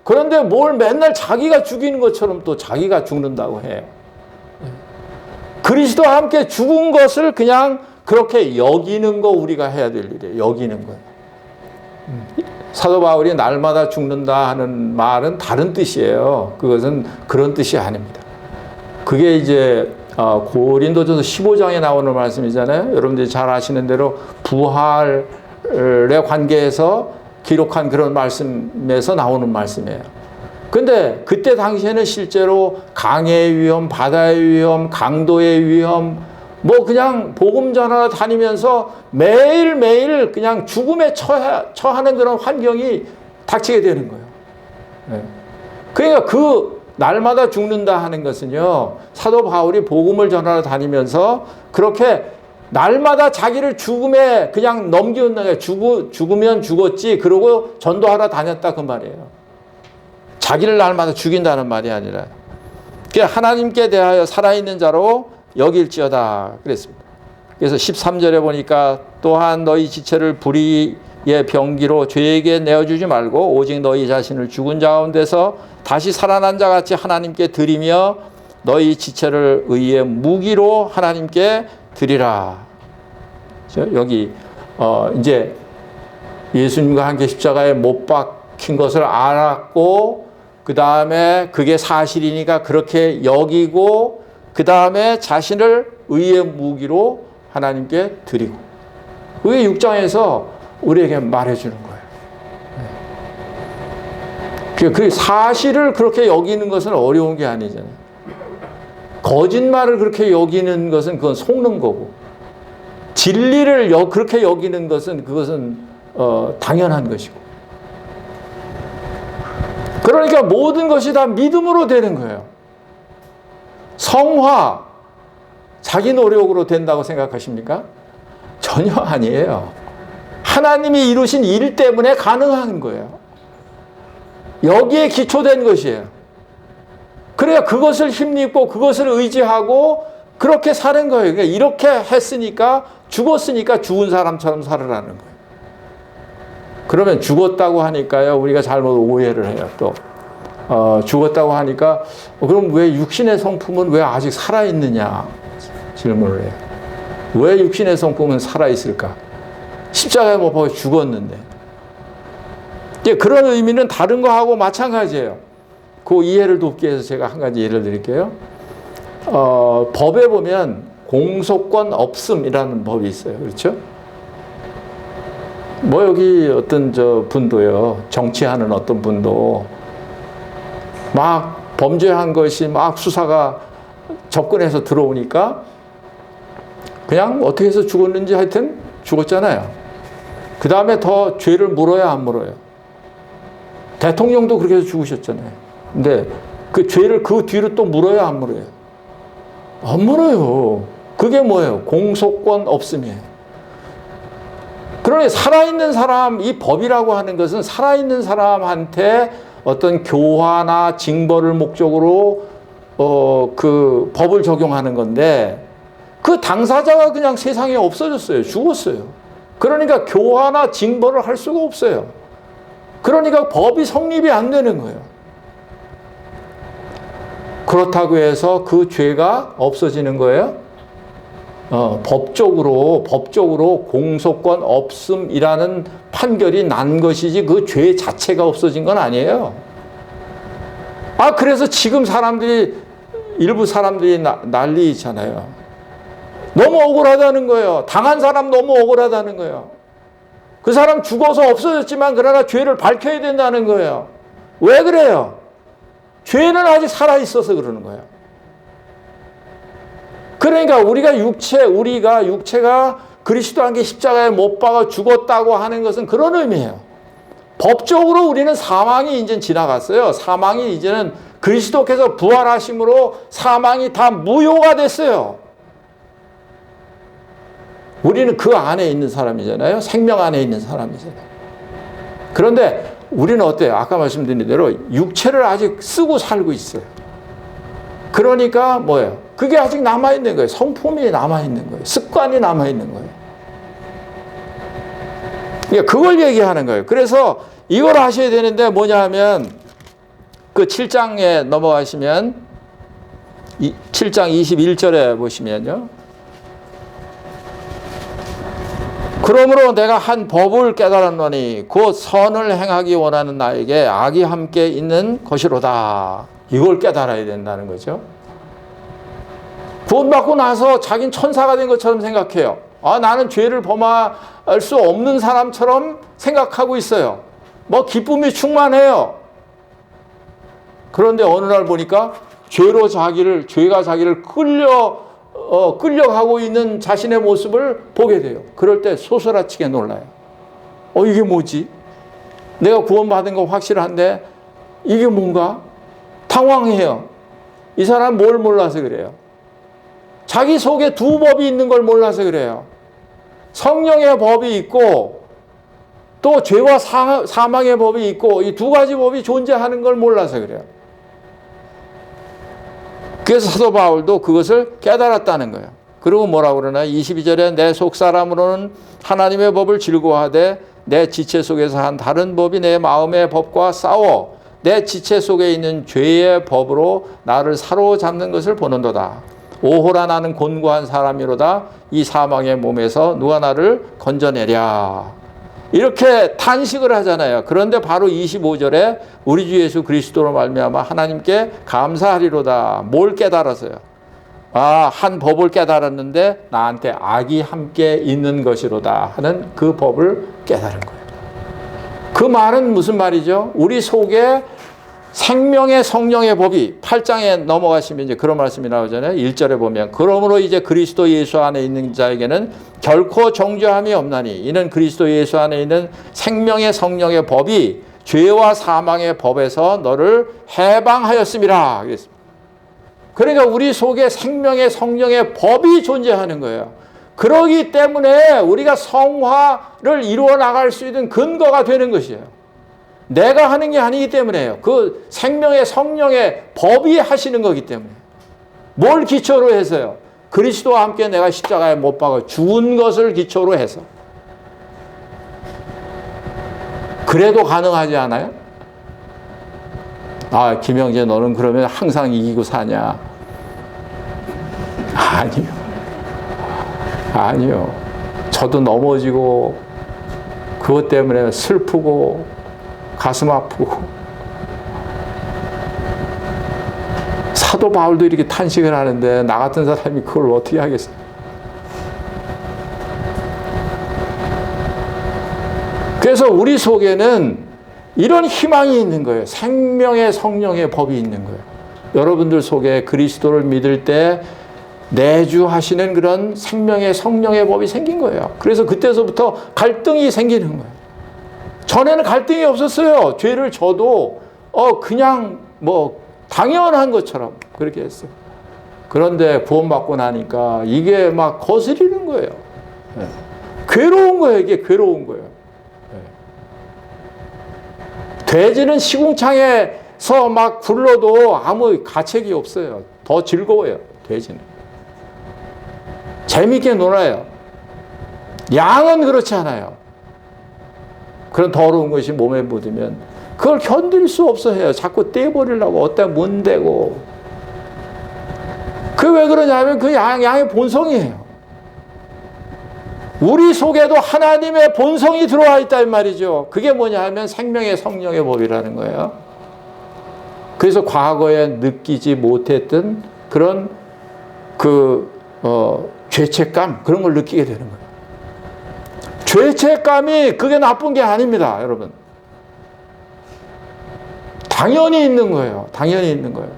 Speaker 1: 그런데 뭘 맨날 자기가 죽이는 것처럼 또 자기가 죽는다고 해요. 그리스도와 함께 죽은 것을 그냥 그렇게 여기는 거 우리가 해야 될 일이에요. 여기는 거예요. 사도 바울이 날마다 죽는다 하는 말은 다른 뜻이에요. 그것은 그런 뜻이 아닙니다. 그게 이제 고린도전서 15장에 나오는 말씀이잖아요. 여러분들이 잘 아시는 대로 부활의 관계에서 기록한 그런 말씀에서 나오는 말씀이에요. 근데 그때 당시에는 실제로 강의 위험, 바다의 위험, 강도의 위험, 뭐 그냥 복음 전하러 다니면서 매일매일 그냥 죽음에 처하는 그런 환경이 닥치게 되는 거예요. 네. 그러니까 그 날마다 죽는다 하는 것은요, 사도 바울이 복음을 전하러 다니면서 그렇게 날마다 자기를 죽음에 그냥 넘기는 거예요. 죽으면 죽었지 그러고 전도하러 다녔다 그 말이에요. 자기를 날마다 죽인다는 말이 아니라 하나님께 대하여 살아있는 자로 여길지어다 그랬습니다. 그래서 13절에 보니까 또한 너희 지체를 불의의 병기로 죄에게 내어주지 말고 오직 너희 자신을 죽은 자 가운데서 다시 살아난 자 같이 하나님께 드리며 너희 지체를 의의 무기로 하나님께 드리라. 여기 이제 예수님과 함께 십자가에 못 박힌 것을 알았고 그 다음에 그게 사실이니까 그렇게 여기고 그 다음에 자신을 의의 무기로 하나님께 드리고 그게 6장에서 우리에게 말해주는 거예요. 그 사실을 그렇게 여기는 것은 어려운 게 아니잖아요. 거짓말을 그렇게 여기는 것은 그건 속는 거고 진리를 그렇게 여기는 것은 그것은 당연한 것이고 그러니까 모든 것이 다 믿음으로 되는 거예요. 성화 자기 노력으로 된다고 생각하십니까? 전혀 아니에요. 하나님이 이루신 일 때문에 가능한 거예요. 여기에 기초된 것이에요. 그래야 그것을 힘입고 그것을 의지하고 그렇게 사는 거예요. 그러니까 이렇게 했으니까 죽었으니까 죽은 사람처럼 살으라는 거예요. 그러면 죽었다고 하니까요, 우리가 잘못 오해를 해요. 또 죽었다고 하니까 그럼 왜 육신의 성품은 왜 아직 살아있느냐 질문을 해요. 왜 육신의 성품은 살아있을까? 십자가에 못 박혀 죽었는데. 그런 의미는 다른 거하고 마찬가지예요. 그 이해를 돕기 위해서 제가 한 가지 예를 드릴게요. 법에 보면 공소권 없음이라는 법이 있어요. 그렇죠? 뭐 여기 어떤 분도요, 정치하는 어떤 분도 막 범죄한 것이 막 수사가 접근해서 들어오니까 그냥 어떻게 해서 죽었는지 하여튼 죽었잖아요. 그 다음에 더 죄를 물어야 안 물어요? 대통령도 그렇게 해서 죽으셨잖아요. 근데 그 죄를 그 뒤로 또 물어야 안 물어요? 안 물어요. 그게 뭐예요? 공소권 없음이에요. 그러니 살아있는 사람, 이 법이라고 하는 것은 살아있는 사람한테 어떤 교화나 징벌을 목적으로 그 법을 적용하는 건데 그 당사자가 그냥 세상에 없어졌어요. 죽었어요. 그러니까 교화나 징벌을 할 수가 없어요. 그러니까 법이 성립이 안 되는 거예요. 그렇다고 해서 그 죄가 없어지는 거예요? 법적으로 공소권 없음이라는 판결이 난 것이지 그 죄 자체가 없어진 건 아니에요. 그래서 지금 일부 사람들이 난리잖아요. 너무 억울하다는 거예요. 당한 사람 너무 억울하다는 거예요. 그 사람 죽어서 없어졌지만 그러나 죄를 밝혀야 된다는 거예요. 왜 그래요? 죄는 아직 살아있어서 그러는 거예요. 그러니까 우리가 육체가 그리스도 함께 십자가에 못 박아 죽었다고 하는 것은 그런 의미예요. 법적으로 우리는 사망이 이제 지나갔어요. 사망이 이제는 그리스도께서 부활하심으로 사망이 다 무효가 됐어요. 우리는 그 안에 있는 사람이잖아요. 생명 안에 있는 사람이잖아요. 그런데 우리는 어때요? 아까 말씀드린 대로 육체를 아직 쓰고 살고 있어요. 그러니까 뭐예요? 그게 아직 남아있는 거예요. 성품이 남아있는 거예요. 습관이 남아있는 거예요. 그러니까 그걸 얘기하는 거예요. 그래서 이걸 하셔야 되는데 뭐냐 하면 그 7장에 넘어가시면 7장 21절에 보시면요. 그러므로 내가 한 법을 깨달았노니 곧 선을 행하기 원하는 나에게 악이 함께 있는 것이로다. 이걸 깨달아야 된다는 거죠. 그 구원받고 나서 자긴 천사가 된 것처럼 생각해요. 아, 나는 죄를 범할 수 없는 사람처럼 생각하고 있어요. 뭐 기쁨이 충만해요. 그런데 어느 날 보니까 죄가 자기를 끌려가고 있는 자신의 모습을 보게 돼요. 그럴 때 소스라치게 놀라요. 이게 뭐지? 내가 구원받은 거 확실한데 이게 뭔가? 당황해요. 이 사람 뭘 몰라서 그래요? 자기 속에 두 법이 있는 걸 몰라서 그래요. 성령의 법이 있고 또 죄와 사망의 법이 있고 이 두 가지 법이 존재하는 걸 몰라서 그래요. 그래서 사도 바울도 그것을 깨달았다는 거예요. 그리고 뭐라고 그러나 22절에 내 속사람으로는 하나님의 법을 즐거워하되 내 지체 속에서 한 다른 법이 내 마음의 법과 싸워 내 지체 속에 있는 죄의 법으로 나를 사로잡는 것을 보는도다. 오호라 나는 곤고한 사람이로다. 이 사망의 몸에서 누가 나를 건져내랴. 이렇게 탄식을 하잖아요. 그런데 바로 25절에 우리 주 예수 그리스도로 말미암아 하나님께 감사하리로다. 뭘 깨달았어요? 한 법을 깨달았는데 나한테 악이 함께 있는 것이로다 하는 그 법을 깨달은 거예요. 그 말은 무슨 말이죠? 우리 속에 생명의 성령의 법이 8장에 넘어가시면 이제 그런 말씀이 나오잖아요. 1절에 보면 그러므로 이제 그리스도 예수 안에 있는 자에게는 결코 정죄함이 없나니 이는 그리스도 예수 안에 있는 생명의 성령의 법이 죄와 사망의 법에서 너를 해방하였음이라 그랬습니다. 그러니까 우리 속에 생명의 성령의 법이 존재하는 거예요. 그러기 때문에 우리가 성화를 이루어 나갈 수 있는 근거가 되는 것이에요. 내가 하는 게 아니기 때문에요. 그 생명의 성령의 법이 하시는 거기 때문에. 뭘 기초로 해서요? 그리스도와 함께 내가 십자가에 못 박아 죽은 것을 기초로 해서. 그래도 가능하지 않아요? 김영재 너는 그러면 항상 이기고 사냐? 아니요. 저도 넘어지고 그것 때문에 슬프고 가슴 아프고 사도 바울도 이렇게 탄식을 하는데 나 같은 사람이 그걸 어떻게 하겠어요? 그래서 우리 속에는 이런 희망이 있는 거예요. 생명의 성령의 법이 있는 거예요. 여러분들 속에 그리스도를 믿을 때 내주하시는 그런 생명의 성령의 법이 생긴 거예요. 그래서 그때서부터 갈등이 생기는 거예요. 전에는 갈등이 없었어요. 죄를 져도 그냥 뭐 당연한 것처럼 그렇게 했어요. 그런데 구원받고 나니까 이게 막 거스리는 거예요. 괴로운 거예요. 이게 괴로운 거예요. 돼지는 시궁창에서 막 굴러도 아무 가책이 없어요. 더 즐거워요. 돼지는. 재밌게 놀아요. 양은 그렇지 않아요. 그런 더러운 것이 몸에 묻으면 그걸 견딜 수 없어 해요. 자꾸 떼버리려고 어디다 문대고. 그 왜 그러냐면 그 양의 본성이에요. 우리 속에도 하나님의 본성이 들어와 있다 이 말이죠. 그게 뭐냐 하면 생명의 성령의 법이라는 거예요. 그래서 과거에 느끼지 못했던 그런 죄책감 그런 걸 느끼게 되는 거예요. 죄책감이 그게 나쁜 게 아닙니다, 여러분. 당연히 있는 거예요. 당연히 있는 거예요.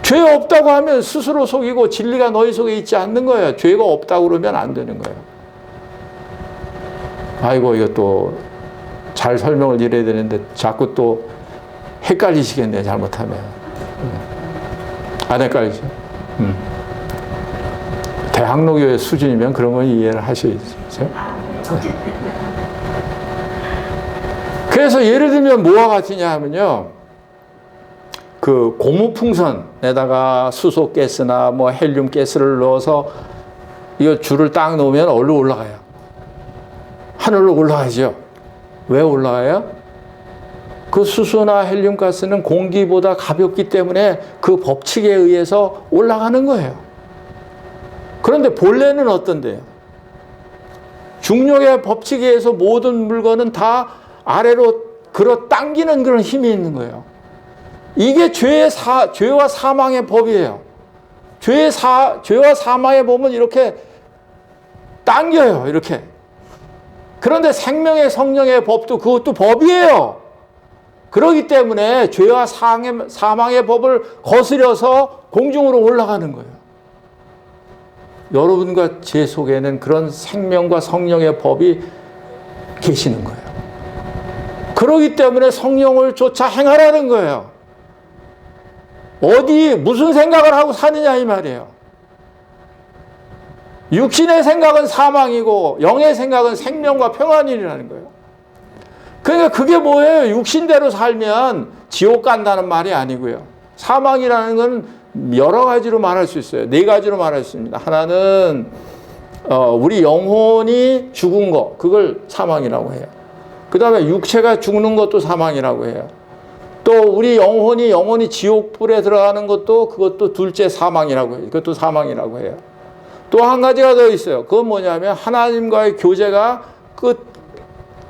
Speaker 1: 죄 없다고 하면 스스로 속이고 진리가 너희 속에 있지 않는 거예요. 죄가 없다고 그러면 안 되는 거예요. 아이고, 이것도 잘 설명을 드려야 되는데 자꾸 또 헷갈리시겠네, 잘못하면. 안 헷갈리죠? 대학로교회 수준이면 그런 건 이해를 하셔야죠. 그래서 예를 들면 뭐와 같으냐 하면요. 그 고무풍선에다가 수소가스나 뭐 헬륨가스를 넣어서 이거 줄을 딱 놓으면 얼른 올라가요. 하늘로 올라가죠. 왜 올라가요? 그 수소나 헬륨가스는 공기보다 가볍기 때문에 그 법칙에 의해서 올라가는 거예요. 그런데 본래는 어떤데요? 중력의 법칙에 의해서 모든 물건은 다 아래로 끌어 당기는 그런 힘이 있는 거예요. 이게 죄와 사망의 법이에요. 죄와 사망의 법은 이렇게 당겨요. 이렇게. 그런데 생명의 성령의 법도 그것도 법이에요. 그렇기 때문에 죄와 사망의 법을 거스려서 공중으로 올라가는 거예요. 여러분과 제 속에는 그런 생명과 성령의 법이 계시는 거예요. 그렇기 때문에 성령을 쫓아 행하라는 거예요. 무슨 생각을 하고 사느냐 이 말이에요. 육신의 생각은 사망이고 영의 생각은 생명과 평안이라는 거예요. 그러니까 그게 뭐예요? 육신대로 살면 지옥 간다는 말이 아니고요. 사망이라는 건 여러 가지로 말할 수 있어요. 네 가지로 말할 수 있습니다. 하나는 우리 영혼이 죽은 거, 그걸 사망이라고 해요. 그 다음에 육체가 죽는 것도 사망이라고 해요. 또 우리 영혼이 지옥불에 들어가는 것도 그것도 둘째 사망이라고 해요. 그것도 사망이라고 해요. 또 한 가지가 더 있어요. 그건 뭐냐면 하나님과의 교제가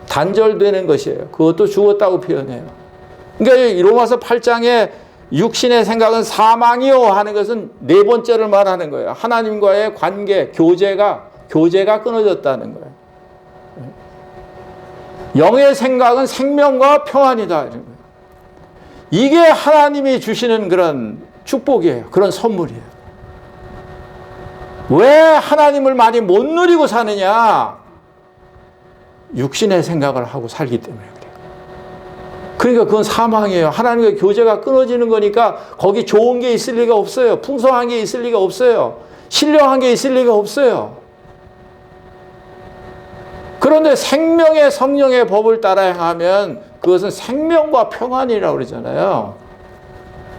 Speaker 1: 단절되는 것이에요. 그것도 죽었다고 표현해요. 그러니까 로마서 8장에 육신의 생각은 사망이요 하는 것은 네 번째를 말하는 거예요. 하나님과의 관계, 교제가 끊어졌다는 거예요. 영의 생각은 생명과 평안이다. 이런 거예요. 이게 하나님이 주시는 그런 축복이에요. 그런 선물이에요. 왜 하나님을 많이 못 누리고 사느냐? 육신의 생각을 하고 살기 때문에 그래요. 그러니까 그건 사망이에요. 하나님과 교제가 끊어지는 거니까 거기 좋은 게 있을 리가 없어요. 풍성한 게 있을 리가 없어요. 신령한 게 있을 리가 없어요. 그런데 생명의 성령의 법을 따라 행하면 그것은 생명과 평안이라고 그러잖아요.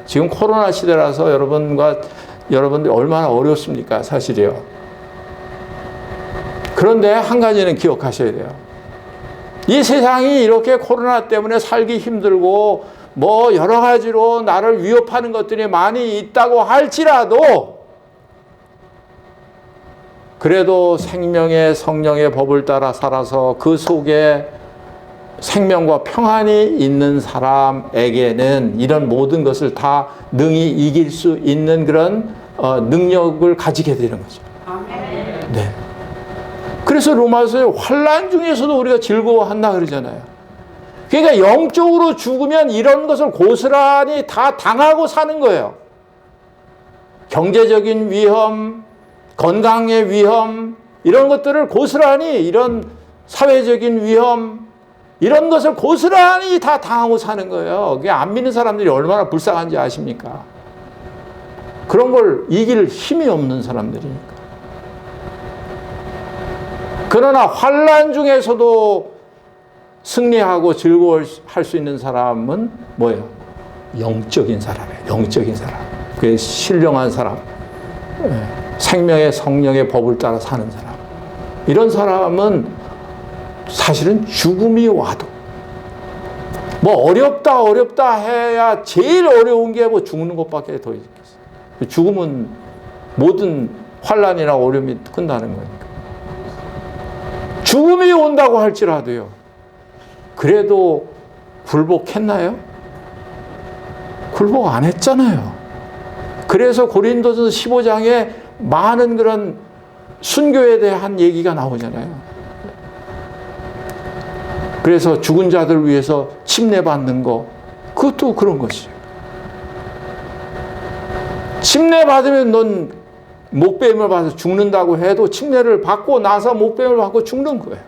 Speaker 1: 지금 코로나 시대라서 여러분들이 얼마나 어렵습니까? 사실이요. 그런데 한 가지는 기억하셔야 돼요. 이 세상이 이렇게 코로나 때문에 살기 힘들고 뭐 여러 가지로 나를 위협하는 것들이 많이 있다고 할지라도 그래도 생명의 성령의 법을 따라 살아서 그 속에 생명과 평안이 있는 사람에게는 이런 모든 것을 다 능히 이길 수 있는 그런 능력을 가지게 되는 거죠. 네. 그래서 로마서에 환난 중에서도 우리가 즐거워한다 그러잖아요. 그러니까 영적으로 죽으면 이런 것을 고스란히 다 당하고 사는 거예요. 경제적인 위험, 건강의 위험, 이런 것들을 고스란히 이런 사회적인 위험, 이런 것을 고스란히 다 당하고 사는 거예요. 그게 안 믿는 사람들이 얼마나 불쌍한지 아십니까? 그런 걸 이길 힘이 없는 사람들이니까. 그러나 환난 중에서도 승리하고 즐거워할 수 있는 사람은 뭐예요? 영적인 사람이에요. 영적인 사람. 그게 신령한 사람. 생명의 성령의 법을 따라 사는 사람. 이런 사람은 사실은 죽음이 와도 뭐 어렵다 해야 제일 어려운 게 뭐 죽는 것밖에 더 있겠어요. 죽음은 모든 환난이나 어려움이 끝나는 거니까. 죽음이 온다고 할지라도요. 그래도 굴복했나요? 굴복 안 했잖아요. 그래서 고린도전서 15장에 많은 그런 순교에 대한 얘기가 나오잖아요. 그래서 죽은 자들 위해서 침례받는 거, 그것도 그런 것이에요. 침례받으면 넌 목배임을 받아서 죽는다고 해도 침례를 받고 나서 목배임을 받고 죽는 거예요.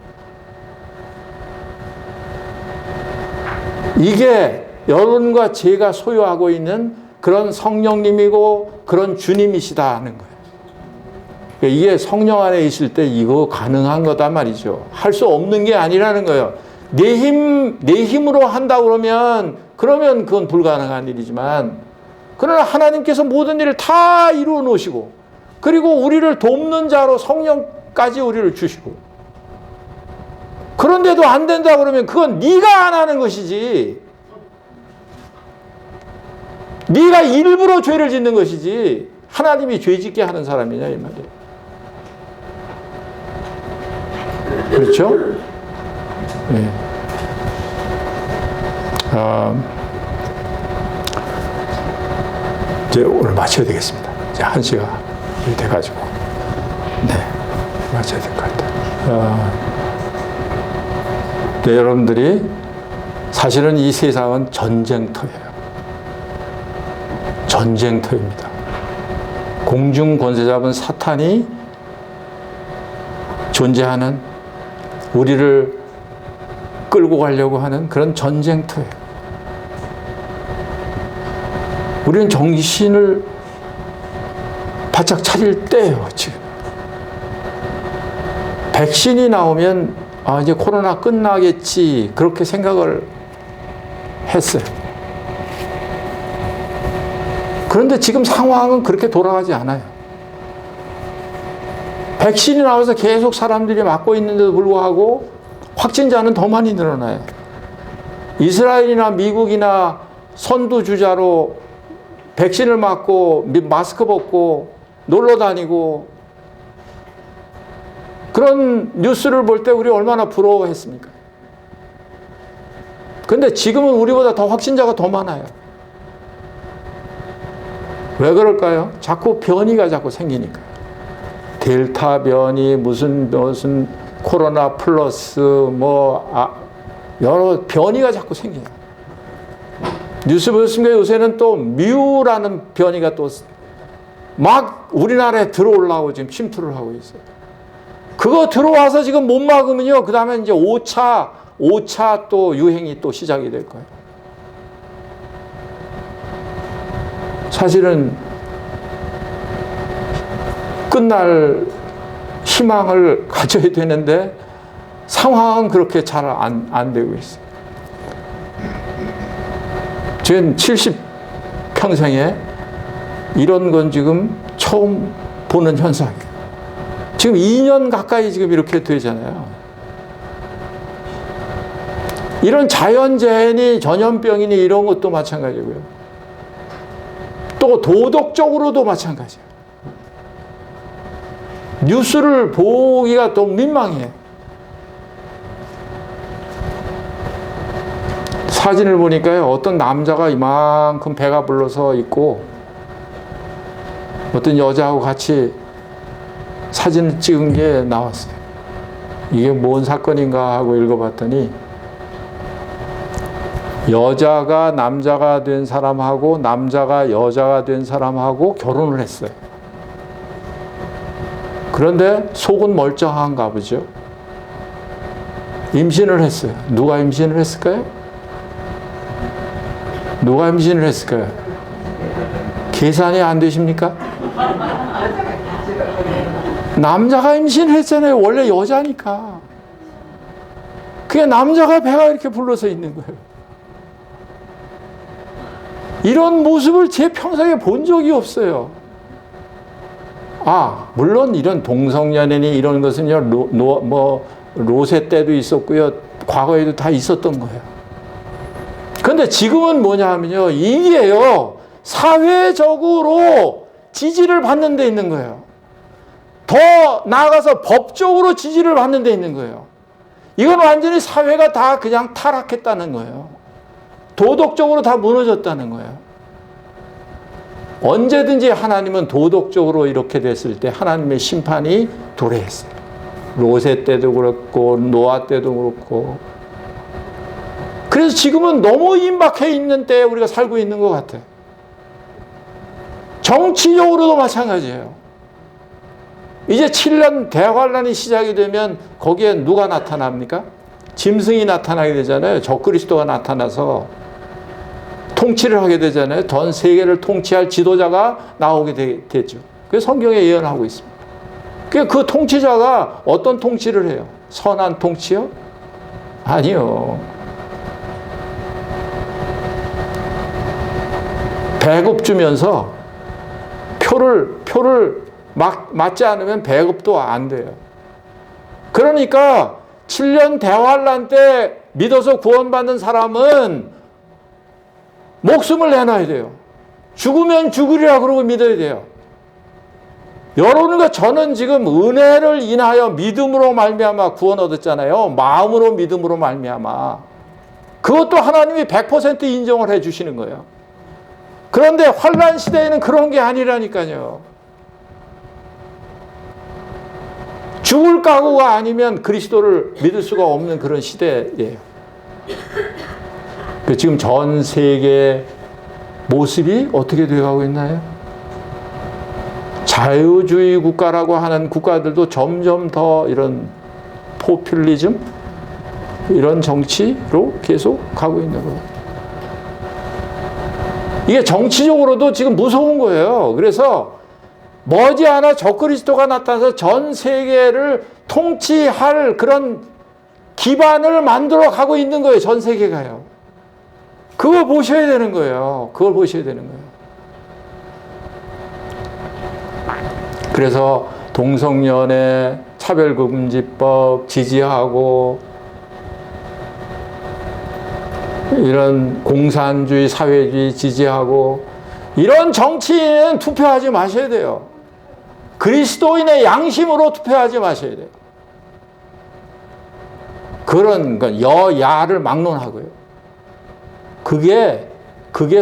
Speaker 1: 이게 여러분과 제가 소유하고 있는 그런 성령님이고 그런 주님이시다는 거예요. 이게 성령 안에 있을 때 이거 가능한 거단 말이죠. 할 수 없는 게 아니라는 거예요. 내 힘으로 한다 그러면 그건 불가능한 일이지만, 그러나 하나님께서 모든 일을 다 이루어 놓으시고, 그리고 우리를 돕는 자로 성령까지 우리를 주시고, 그런데도 안 된다 그러면 그건 네가 안 하는 것이지, 네가 일부러 죄를 짓는 것이지 하나님이 죄 짓게 하는 사람이냐 이 말이에요. 그렇죠? 네. 이제 오늘 마쳐야 되겠습니다. 이제 1시가 돼가지고, 네, 마쳐야 될 것 같아요. 네, 여러분들이 사실은 이 세상은 전쟁터예요. 전쟁터입니다. 공중 권세 잡은 사탄이 존재하는, 우리를 끌고 가려고 하는 그런 전쟁터예요. 우리는 정신을 바짝 차릴 때예요, 지금. 백신이 나오면 아, 이제 코로나 끝나겠지, 그렇게 생각을 했어요. 그런데 지금 상황은 그렇게 돌아가지 않아요. 백신이 나와서 계속 사람들이 맞고 있는데도 불구하고 확진자는 더 많이 늘어나요. 이스라엘이나 미국이나 선두주자로 백신을 맞고 마스크 벗고 놀러 다니고 그런 뉴스를 볼 때 우리 얼마나 부러워했습니까? 근데 지금은 우리보다 더 확진자가 더 많아요. 왜 그럴까요? 자꾸 변이가 자꾸 생기니까. 델타 변이, 무슨 코로나 플러스, 여러 변이가 자꾸 생겨요. 뉴스 보셨습니까? 요새는 또 뮤라는 변이가 또 막 우리나라에 들어오려고 지금 침투를 하고 있어요. 그거 들어와서 지금 못 막으면요, 그 다음에 이제 5차 또 유행이 또 시작이 될 거예요. 사실은 끝날 희망을 가져야 되는데 상황은 그렇게 잘 안 되고 있어요. 저는 70평생에 이런 건 지금 처음 보는 현상이에요. 지금 2년 가까이 지금 이렇게 되잖아요. 이런 자연재해니 전염병이니 이런 것도 마찬가지고요. 또 도덕적으로도 마찬가지예요. 뉴스를 보기가 또 민망해요. 사진을 보니까요, 어떤 남자가 이만큼 배가 불러서 있고 어떤 여자하고 같이 사진을 찍은 게 나왔어요. 이게 뭔 사건인가 하고 읽어봤더니 여자가 남자가 된 사람하고 남자가 여자가 된 사람하고 결혼을 했어요. 그런데 속은 멀쩡한가 보죠. 임신을 했어요. 누가 임신을 했을까요? 누가 임신을 했을까요? 계산이 안 되십니까? 남자가 임신을 했잖아요. 원래 여자니까. 그게 남자가 배가 이렇게 불러서 있는 거예요. 이런 모습을 제 평생에 본 적이 없어요. 물론 이런 동성연애니 이런 것은요, 로세 때도 있었고요, 과거에도 다 있었던 거예요. 그런데 지금은 뭐냐 하면요, 이게요, 사회적으로 지지를 받는 데 있는 거예요. 더 나아가서 법적으로 지지를 받는 데 있는 거예요. 이건 완전히 사회가 다 그냥 타락했다는 거예요. 도덕적으로 다 무너졌다는 거예요. 언제든지 하나님은 도덕적으로 이렇게 됐을 때 하나님의 심판이 도래했어요. 로세 때도 그렇고 노아 때도 그렇고. 그래서 지금은 너무 임박해 있는 때에 우리가 살고 있는 것 같아요. 정치적으로도 마찬가지예요. 이제 7년 대환란이 시작이 되면 거기에 누가 나타납니까? 짐승이 나타나게 되잖아요. 적그리스도가 나타나서 통치를 하게 되잖아요. 전 세계를 통치할 지도자가 나오게 되죠. 그게 성경에 예언하고 있습니다. 그 통치자가 어떤 통치를 해요? 선한 통치요? 아니요. 배급 주면서 표를 맞지 않으면 배급도 안 돼요. 그러니까 7년 대환란 때 믿어서 구원받는 사람은 목숨을 내놔야 돼요. 죽으면 죽으리라 그러고 믿어야 돼요. 여러분과 저는 지금 은혜를 인하여 믿음으로 말미암아 구원 얻었잖아요. 마음으로 믿음으로 말미암아. 그것도 하나님이 100% 인정을 해 주시는 거예요. 그런데 환란 시대에는 그런 게 아니라니까요. 죽을 각오가 아니면 그리스도를 믿을 수가 없는 그런 시대예요. 지금 전 세계 모습이 어떻게 되어가고 있나요? 자유주의 국가라고 하는 국가들도 점점 더 이런 포퓰리즘, 이런 정치로 계속 가고 있는 거예요. 이게 정치적으로도 지금 무서운 거예요. 그래서 머지않아 적그리스도가 나타나서 전 세계를 통치할 그런 기반을 만들어 가고 있는 거예요. 전 세계가요. 그걸 보셔야 되는 거예요. 그걸 보셔야 되는 거예요. 그래서 동성연애, 차별금지법 지지하고 이런 공산주의, 사회주의 지지하고 이런 정치인은 투표하지 마셔야 돼요. 그리스도인의 양심으로 투표하지 마셔야 돼요. 그런 건 여야를 막론하고요. 그게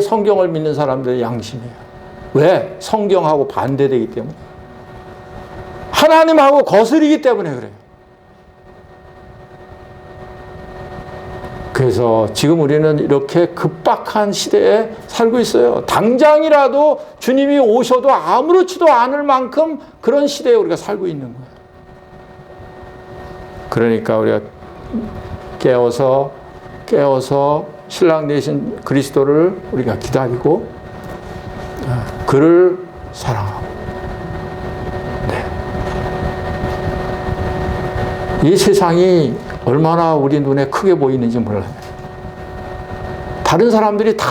Speaker 1: 성경을 믿는 사람들의 양심이에요. 왜? 성경하고 반대되기 때문에. 하나님하고 거스르기 때문에 그래요. 그래서 지금 우리는 이렇게 급박한 시대에 살고 있어요. 당장이라도 주님이 오셔도 아무렇지도 않을 만큼 그런 시대에 우리가 살고 있는 거예요. 그러니까 우리가 깨어서 신랑 되신 그리스도를 우리가 기다리고 그를 사랑하고, 네. 이 세상이 얼마나 우리 눈에 크게 보이는지 몰라요. 다른 사람들이 다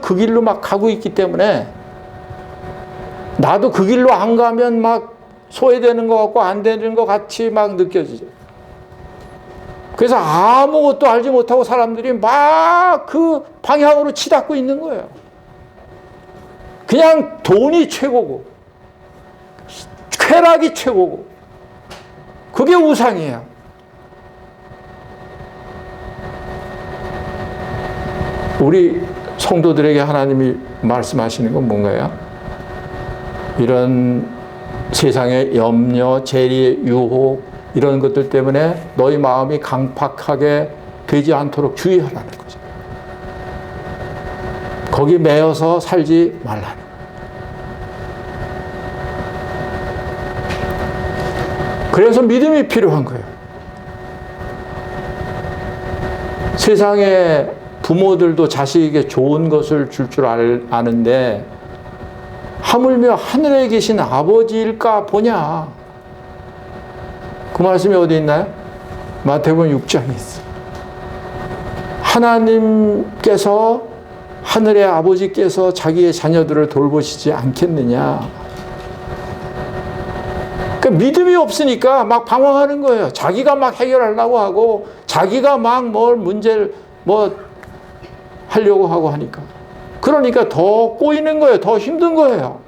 Speaker 1: 그 길로 막 가고 있기 때문에 나도 그 길로 안 가면 막 소외되는 것 같고 안 되는 것 같이 막 느껴지죠. 그래서 아무것도 알지 못하고 사람들이 막 그 방향으로 치닫고 있는 거예요. 그냥 돈이 최고고 쾌락이 최고고 그게 우상이에요. 우리 성도들에게 하나님이 말씀하시는 건 뭔가요? 이런 세상의 염려, 재리, 유혹 이런 것들 때문에 너희 마음이 강팍하게 되지 않도록 주의하라는 거죠. 거기 매여서 살지 말라는 거예요. 그래서 믿음이 필요한 거예요. 세상에 부모들도 자식에게 좋은 것을 줄 아는데 하물며 하늘에 계신 아버지일까 보냐. 그 말씀이 어디 있나요? 마태복음 6장에 있어요. 하나님께서, 하늘의 아버지께서 자기의 자녀들을 돌보시지 않겠느냐. 그러니까 믿음이 없으니까 막 방황하는 거예요. 자기가 막 해결하려고 하고 자기가 막 뭘 문제를 하려고 하고 하니까. 그러니까 더 꼬이는 거예요. 더 힘든 거예요.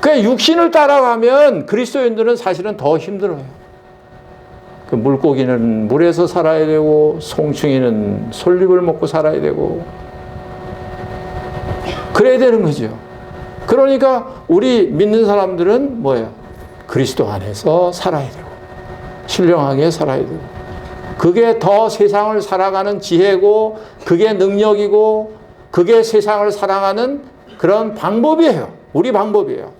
Speaker 1: 그 육신을 따라가면 그리스도인들은 사실은 더 힘들어요. 그 물고기는 물에서 살아야 되고 송충이는 솔잎을 먹고 살아야 되고 그래야 되는 거죠. 그러니까 우리 믿는 사람들은 뭐예요? 그리스도 안에서 살아야 되고 신령하게 살아야 되고 그게 더 세상을 살아가는 지혜고 그게 능력이고 그게 세상을 살아가는 그런 방법이에요. 우리 방법이에요.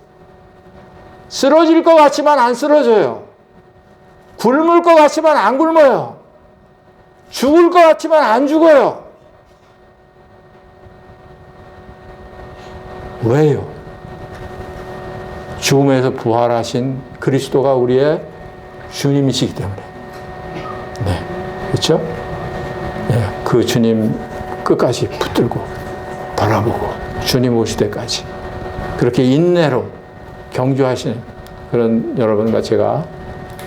Speaker 1: 쓰러질 것 같지만 안 쓰러져요. 굶을 것 같지만 안 굶어요. 죽을 것 같지만 안 죽어요. 왜요? 죽음에서 부활하신 그리스도가 우리의 주님이시기 때문에. 네. 그렇죠? 네. 그 주님 끝까지 붙들고 바라보고 주님 오실 때까지 그렇게 인내로 경주하시는 그런 여러분과 제가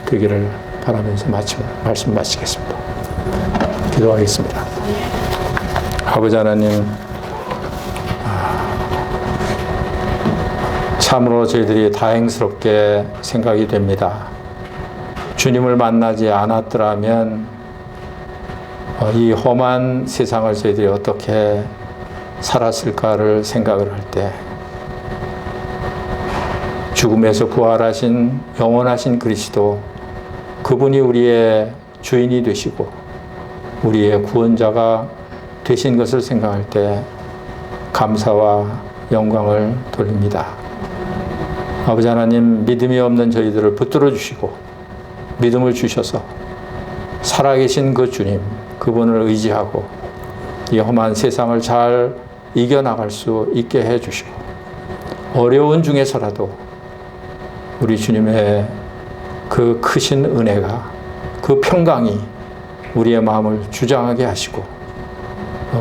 Speaker 1: 되기를 바라면서 말씀 마치겠습니다. 기도하겠습니다. 아버지 하나님, 참으로 저희들이 다행스럽게 생각이 됩니다. 주님을 만나지 않았더라면 이 험한 세상을 저희들이 어떻게 살았을까를 생각을 할 때 죽음에서 부활하신 영원하신 그리스도, 그분이 우리의 주인이 되시고 우리의 구원자가 되신 것을 생각할 때 감사와 영광을 돌립니다. 아버지 하나님, 믿음이 없는 저희들을 붙들어 주시고 믿음을 주셔서 살아계신 그 주님, 그분을 의지하고 이 험한 세상을 잘 이겨나갈 수 있게 해주시고 어려운 중에서라도 우리 주님의 그 크신 은혜가, 그 평강이 우리의 마음을 주장하게 하시고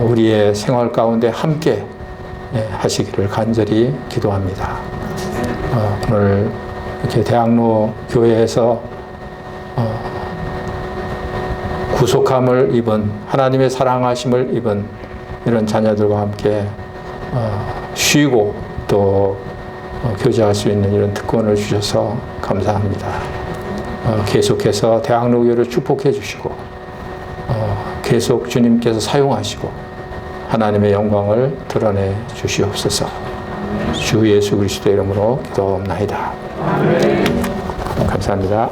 Speaker 1: 우리의 생활 가운데 함께 하시기를 간절히 기도합니다. 오늘 이렇게 대학로 교회에서 구속함을 입은, 하나님의 사랑하심을 입은 이런 자녀들과 함께 쉬고 또 교제할 수 있는 이런 특권을 주셔서 감사합니다. 계속해서 대학로 교회를 축복해 주시고 계속 주님께서 사용하시고 하나님의 영광을 드러내 주시옵소서. 주 예수 그리스도의 이름으로 기도합나이다. 감사합니다.